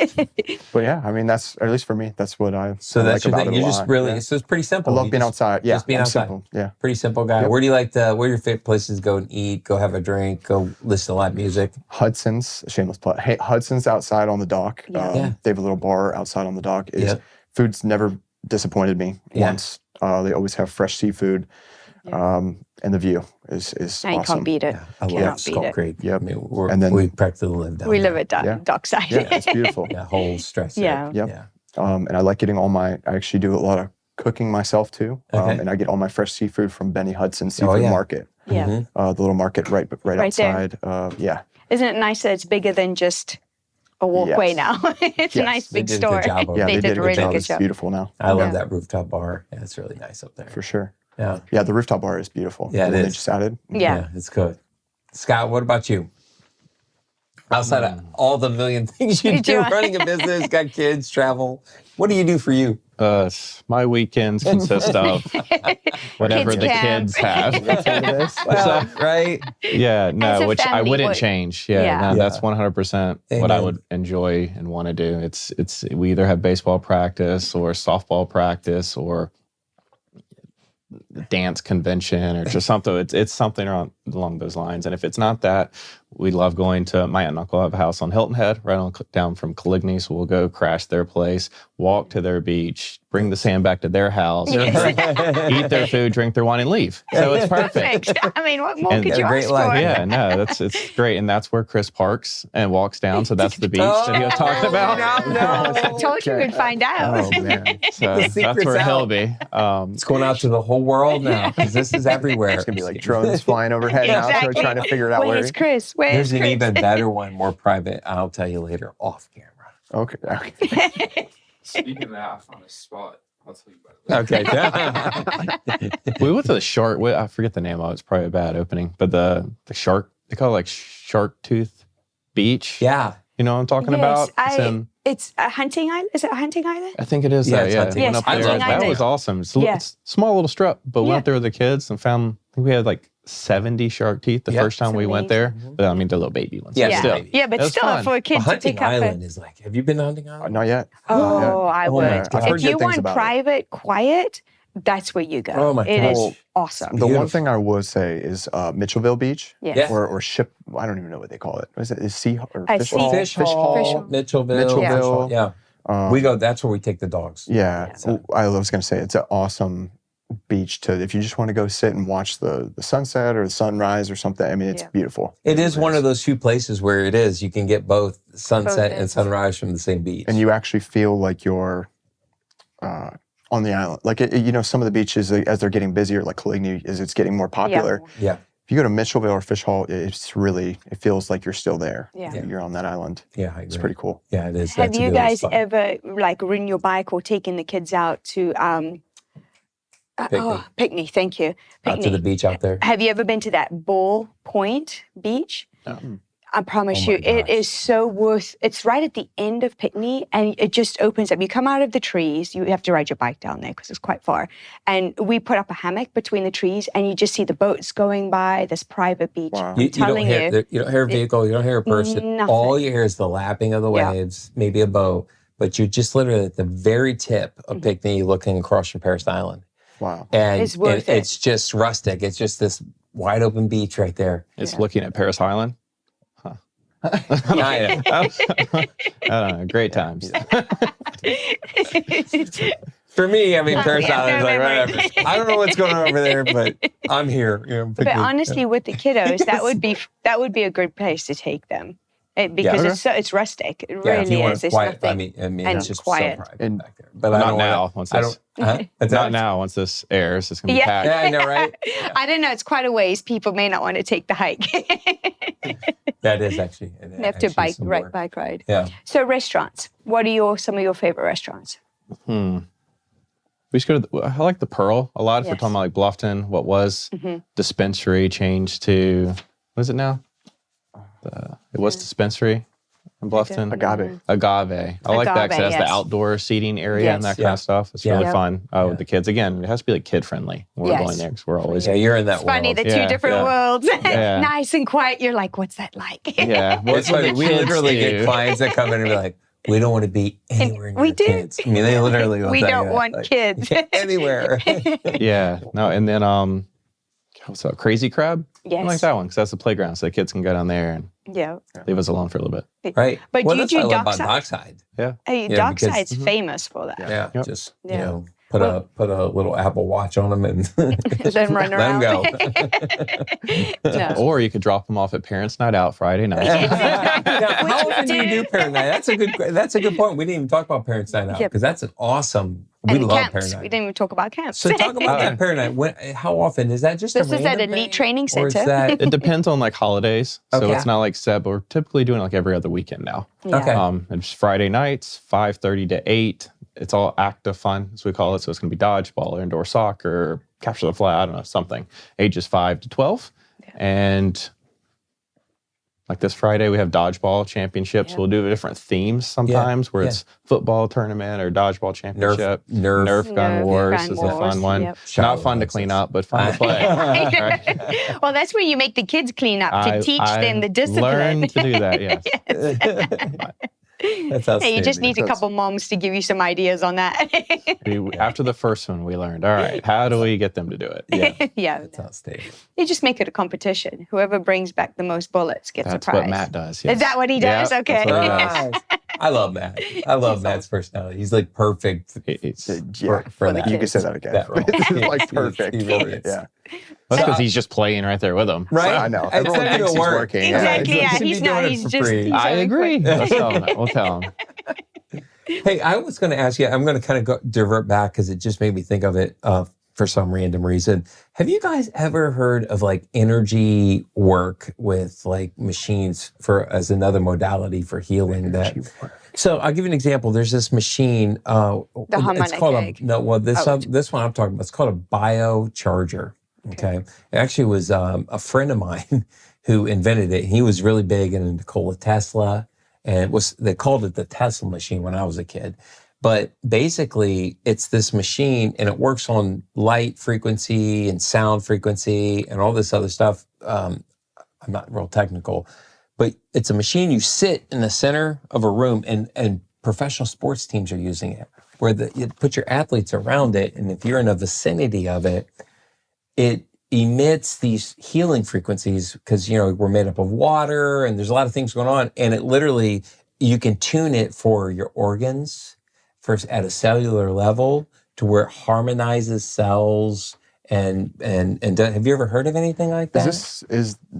But yeah, I mean, that's, at least for me, that's what I So that's like your about thing. it a You just lot. really, Yeah. so it's pretty simple. I love You being just- outside. Yeah, just being I'm outside. simple. Yeah. Pretty simple guy. Yep. Where do you like where are your favorite places to go and eat, go have a drink, go listen to live music? Hudson's, shameless plug. Hey, Hudson's outside on the dock. Yeah. They have a little bar outside on the dock. Yeah. Food's never disappointed me once. They always have fresh seafood. And the view is I awesome. can't beat it. I Cannot love beat Skull it. Creek. Yep. I mean, And then- we practically live down We there. live at Yeah. dockside. Yeah, it's beautiful. That whole stretch. Yeah. Yep. Yeah. And I like getting I actually do a lot of cooking myself too. Okay. And I get all my fresh seafood from Benny Hudson Oh, Seafood yeah. Market. Yeah. Mhm. The little market right there. outside. Yeah. Isn't it nice that it's bigger than just a walkway Yes. now? It's a Yes. nice They big did a good store. job of it. Yeah, They did a really good It's job. beautiful now. I love Yeah. that rooftop bar. Yeah, it's really nice up there. For sure. Yeah. Yeah, the rooftop bar is beautiful. Yeah, The it one They is. just added. Yeah. It's good. Scott, what about you? Outside of all the million things you do, running a business, got kids, travel, what do you do for you? My weekends consist of whatever Kids the camp. kids have. Well, right? Yeah, As no, a which I family, wouldn't what- change. Yeah, Yeah. no, that's 100% what I Amen. would enjoy and want to do. It's we either have baseball practice or softball practice or dance convention or just something. It's something along those lines. And if it's not that, we love going to my aunt and uncle have a house on Hilton Head, right on down from Coligny. So we'll go crash their place, walk to their beach, bring the sand back to their house, eat their food, drink their wine, and leave. So it's perfect. Perfect. I mean, what more And could you great ask life. for? Yeah, no, it's great, and that's where Chris parks and walks down. So that's the beach that he was talking about. I told you we'd find out. Oh, man. So The that's secret's where he'll out. be. It's going out to the whole world now because this is everywhere. It's going to be like drones flying overhead now, Exactly. trying to figure it out Where's Chris? Where's There's an Chris? even better one, more private. I'll tell you later off camera. Okay. Speaking of that, I found a spot. I'll tell you about it. Okay. We went to the shark. I forget the name of it. It's probably a bad opening, but the shark. They call it like Shark Tooth Beach. Yeah. You know what I'm talking about? It's a hunting island. Is it a hunting island? I think it is. Yeah, that, it's yeah. hunting. Went Yes, up there. hunting That island. was awesome. It's, Yeah. it's a small little strip, but we Yeah. went there with the kids and found. I think we had like 70 shark teeth the Yeah. first time It's we went there. But I mean, the little baby ones. Yeah, but yeah, still. yeah, but It was still fun. for a kid to Hunting pick up. Island is like, have you been to Hunting Island? Not yet. Oh, I Oh, would. my God. I've heard If you good things want about it. private, quiet, that's where you go. Oh, my It is gosh. awesome. The one Beautiful. thing I will say is Mitchellville Beach, Yes. Yeah. or Ship. I don't even know what they call it. What is it? Is Sea or I Fish see. Hall? Fish Hall, Fish Hall. Mitchellville. Mitchellville. Yeah. We go, that's where we take the dogs. Yeah, So- I was going to say it's an awesome beach to if you just want to go sit and watch the sunset or the sunrise or something. I mean, it's Yeah. beautiful. It is one of those few places where it is. You can get both sunset and ends. sunrise from the same beach. And you actually feel like you're on the island. Like some of the beaches as they're getting busier, like Coligny, it's getting more popular. Yeah. If you go to Mitchellville or Fish Hall, it feels like you're still there. Yeah. You're on that island. Yeah, I agree. It's pretty cool. Yeah, it is. Have That's a you good guys spot. ever like ridden your bike or taken the kids out to Picnic? Thank you. out to the Picnic. beach out there? Have you ever been to that Bull Point Beach? I promise Oh you, my it gosh. is so worth. It's right at the end of Picnic, and it just opens up. You come out of the trees. You have to ride your bike down there because it's quite far. And we put up a hammock between the trees, and you just see the boats going by. This private beach. Wow. You, I'm telling you, you don't hear a vehicle, you don't hear a person. Nothing. All you hear is the lapping of the Yeah. waves, maybe a boat, but you're just literally at the very tip of Mm-hmm. Picnic looking across from Paris Island. Wow. And It's worth it. it's just rustic. It's just this wide open beach right there. It's looking at Paris Island. I know. I don't know. Great times. For me, I mean, Paris yeah, Island is like, right. whatever. I don't know what's going on over there, but I'm here. but honestly, with the kiddos, that would be a good place to take them. Because it's rustic. It yeah, if you really want is. It's quiet, nothing. I mean, and it's just quiet. so private And- back there. But Not I don't now, wanna- once I this- don't. Huh? What's Not that? now. Once this airs, it's gonna be Yeah. packed. Yeah, I know, right? I don't know. It's quite a ways. People may not want to take the hike. That is actually. They have to bike ride. Yeah. So restaurants. What are some of your favorite restaurants? We used to go to I like the Pearl a lot. If we're Yes. talking about like Bluffton, what was dispensary changed to, what is it now? It was dispensary in Bluffton. Agave. Agave. I like that because it has Agave, the yes. outdoor seating area and Yes. that kind of stuff. It's really Yep. fun with the kids. Again, it has to be like kid friendly when we're Yes. going there because we're always. Yeah, you're in that It's funny, world. the Yeah, two different yeah. worlds. Yeah. Nice and quiet. You're like, what's that like? Yeah. Well, It's funny. We literally get clients that come in and be like, we don't want to be anywhere near we do. kids. I mean, they literally will We tell you don't that, want like, kids. anywhere. Yeah. No, and then what's that? Crazy Crab? Yes. I like that one because that's the playground, so the kids can go down there and Yeah. leave us alone for a little bit. Right. But well, do you that's what do I love about dockside? Dockside. Yeah. Hey, Yeah, Dockside's because- famous for that. Yeah. Yep. Just, Yeah. you know, put a little Apple Watch on them and Then run let them around. go. No. Or you could drop them off at Parents' Night Out Friday night. Now, how we often do you do parent night? That's a good point. We didn't even talk about parents night out Yep. because that's an awesome. We And love camps. parent We night. didn't even talk about camps. So talk about that parent night. How often is that? Just This a is at random Elite thing? Training Or is Center. that It depends on like holidays, so Okay. it's not like set, but we're typically doing it like every other weekend now. Yeah. Okay. It's Friday nights, 5:30 to 8. It's all active fun, as we call it. So it's going to be dodgeball, or indoor soccer, capture the flag, I don't know, something. Ages 5 to 12. And like this Friday, we have dodgeball championships. Yeah. We'll do different themes sometimes where it's football tournament or dodgeball championship. Nerf Gun Nerf Wars Gun is a Wars, fun one. yep. Not fun to clean up, but fun to play. Right? Well, that's where you make the kids clean up to teach them the discipline. Learn to do that, yes. That's Hey, outstanding. you just need a couple moms to give you some ideas on that. After the first one, we learned, all right, how do we get them to do it? Yeah, Yeah. that's outstanding. You just make it a competition. Whoever brings back the most bullets gets That's a prize. what Matt does. Is yes. that what he does? Yeah, Okay. that's what he does. Nice. I love Matt. I love Matt's personality. He's like perfect It's Yeah, for the that. you can say that again. That role. It's like He is. perfect. He really is. Yeah. because he's just playing right there with them. Right? I know. It's Everyone not thinks even he's work. working. Exactly. Yeah, He should he's be doing not. it He's for just. free. He's I having agree. fun. Let's tell him that. We'll tell him. Hey, I was going to ask you, I'm going to kind of divert back because it just made me think of it for some random reason. Have you guys ever heard of like energy work with like machines as another modality for healing that? So I'll give you an example. There's this machine. The it's harmonic called egg. this one I'm talking about. It's called a biocharger. Okay. It actually was a friend of mine who invented it. He was really big into Nikola Tesla. And they called it the Tesla machine when I was a kid. But basically, it's this machine, and it works on light frequency and sound frequency and all this other stuff. I'm not real technical, but it's a machine you sit in the center of a room, and professional sports teams are using it, where you put your athletes around it, and if you're in a vicinity of it, it emits these healing frequencies because, you know, we're made up of water and there's a lot of things going on. And it literally, you can tune it for your organs first at a cellular level to where it harmonizes cells. And have you ever heard of anything like that?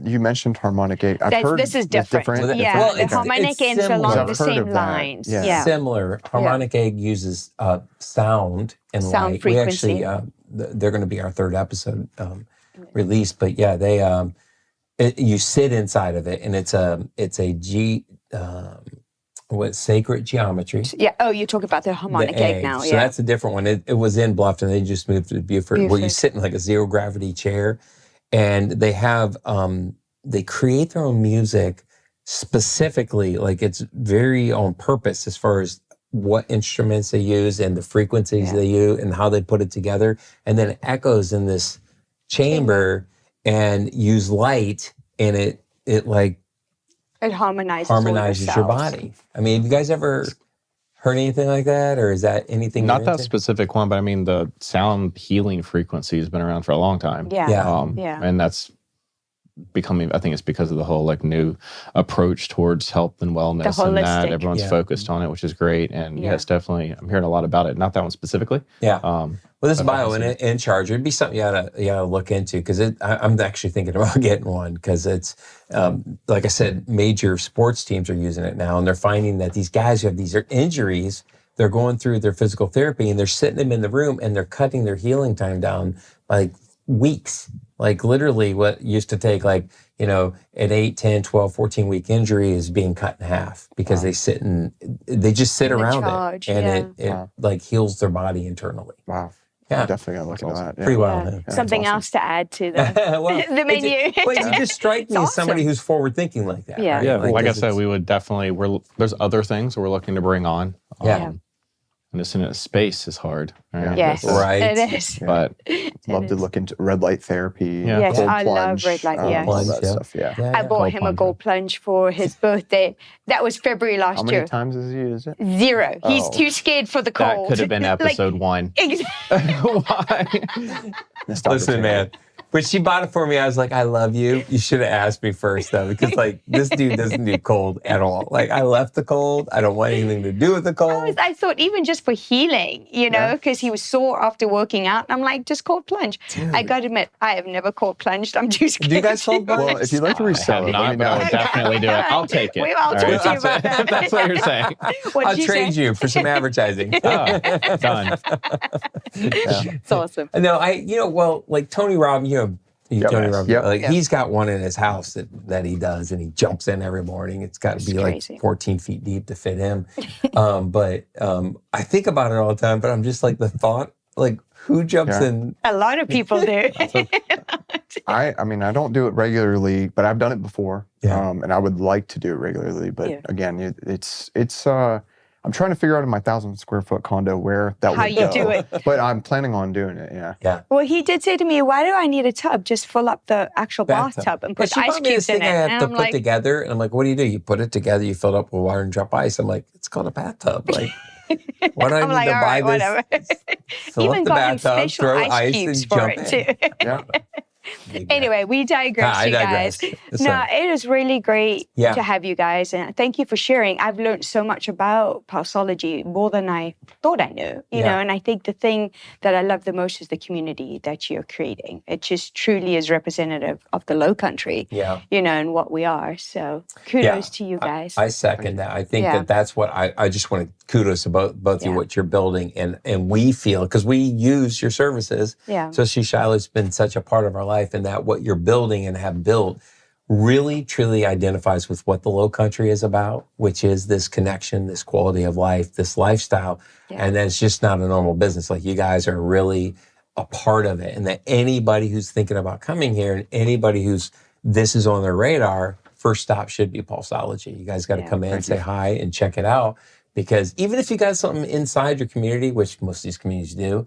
You mentioned harmonic egg. I've heard This is it's different. Yeah, Well, the it's harmonic eggs similar. along I've the heard same of that. lines. Yeah. Yeah. Similar. Harmonic egg uses sound and Sound light. frequency. We actually, they're going to be our third episode release. But yeah, you sit inside of it, and it's sacred geometry. Yeah. Oh, you're talking about the harmonic The egg now. So Yeah. that's a different one. It was in Bluffton. They just moved to Beaufort, where you Beaufort. sit in like a zero gravity chair, and they have they create their own music specifically. Like it's very on purpose as far as what instruments they use and the frequencies they use and how they put it together, and then it echoes in this chamber and use light, and it like It harmonizes all harmonizes your cells. body. I mean, have you guys ever heard anything like that, or is that anything? Not you're that into? specific one, but I mean, the sound healing frequency has been around for a long time. Yeah. Yeah. Yeah. And that's becoming, I think it's because of the whole like new approach towards health and wellness and that holistic. everyone's Yeah. focused on it, which is great. And Yeah. it's definitely, I'm hearing a lot about it. Not that one specifically. Yeah. Well, this But bio obviously- in charger, it'd be something you gotta look into because I'm actually thinking about getting one because it's like I said, major sports teams are using it now, and they're finding that these guys who have these injuries, they're going through their physical therapy and they're sitting them in the room and they're cutting their healing time down by weeks. Like literally what used to take like, you know, an 8, 10, 12, 14-week injury is being cut in half because they just sit In the around charge, it and it like heals their body internally. Wow. Yeah. Definitely gotta look into that. Yeah. Pretty wild. Yeah. Something awesome. else to add to the, Well, the menu. But you just strike me It's as somebody awesome. who's forward thinking like that. Yeah. Right? Yeah, like I this said, is- we would definitely. There's other things we're looking to bring on. Yeah. And this in a space is hard. Right? Yes, Right. it is. But Love to look into red light therapy. Yeah. Yes, cold I love plunge, red light, yes. all Plunge, that yeah. stuff. Yeah. Yeah, I yeah. bought him a gold plunge for his birthday. That was February How last many year. times has he used it? 0. He's Oh. too scared for the that cold. could have been episode 1. Why? Missed Listen, opportunity. man. When she bought it for me, I was like, I love you. You should have asked me first, though, because like this dude doesn't do cold at all. Like I left the cold. I don't want anything to do with the cold. I thought even just for healing, you know, because he was sore after working out. I'm like, just cold plunge. I got to admit, I have never cold plunged. I'm too scared. Do you guys cold plunge? Well, if you'd like to I resell have it, let me not, but I know. would definitely do it. I'll take it. I'll All talk right. to you about that. That's what you're saying. What'd I'll you trade say? you for some advertising. Oh, done. It's awesome. No, well, like Tony Robbins, Tony Robbins, Yep. like he's got one in his house that he does, and he jumps in every morning. It's got to be crazy. like 14 feet deep to fit him. But I think about it all the time, but I'm just like the thought, like who jumps in? A lot of people do. I mean, I don't do it regularly, but I've done it before. Yeah. And I would like to do it regularly. But Yeah. again, it's I'm trying to figure out in my 1,000 square foot condo where that How would you go. do it. But I'm planning on doing it. Yeah. Yeah. Well, he did say to me, "Why do I need a tub? Just fill up the actual bathtub and But put she ice bought me cubes this in thing it." I have And to I'm put like, together, and I'm like, what do? You put it together, you fill it up with water and drop ice. I'm like, it's called a bathtub. Like, why do I I'm need like, to all buy right, this? whatever. Fill Even up the got him bathtub, special throw ice ice, cubes and for jump it in. too. Yeah. Anyway, we digress, I you digress. guys. So- No, it is really great Yeah. to have you guys, and thank you for sharing. I've learned so much about Pulseology, more than I thought I knew. You know, and I think the thing that I love the most is the community that you're creating. It just truly is representative of the Lowcountry. Yeah. You know, and what we are. So kudos to you guys. I second that. I think Yeah. that's what I just want to kudos to both you, Yeah. what you're building. And we feel, because we use your services, Yeah. so Shiloh's been such a part of our life, and that what you're building and have built really, truly identifies with what the Lowcountry is about, which is this connection, this quality of life, this lifestyle. Yeah. And that's just not a normal business. Like you guys are really a part of it. And that anybody who's thinking about coming here and anybody this is on their radar, first stop should be Pulseology. You guys got to come in and say hi and check it out. Because even if you got something inside your community, which most of these communities do,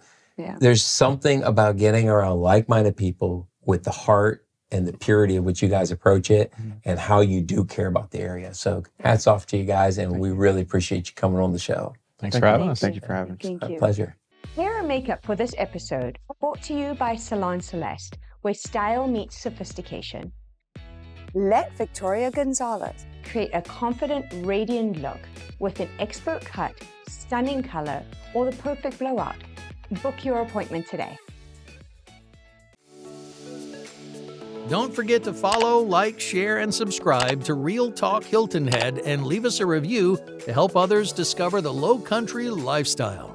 there's something about getting around like-minded people with the heart and the purity of which you guys approach it and how you do care about the area. So hats off to you guys, and we really appreciate you coming on the show. Thanks for having us. Thank you for having us. Thank A you. pleasure. Hair and makeup for this episode brought to you by Salon Celeste, where style meets sophistication. Let Victoria Gonzalez Create a confident, radiant look with an expert cut, stunning color, or the perfect blowout. Book your appointment today. Don't forget to follow, like, share, and subscribe to Real Talk Hilton Head and leave us a review to help others discover the Lowcountry lifestyle.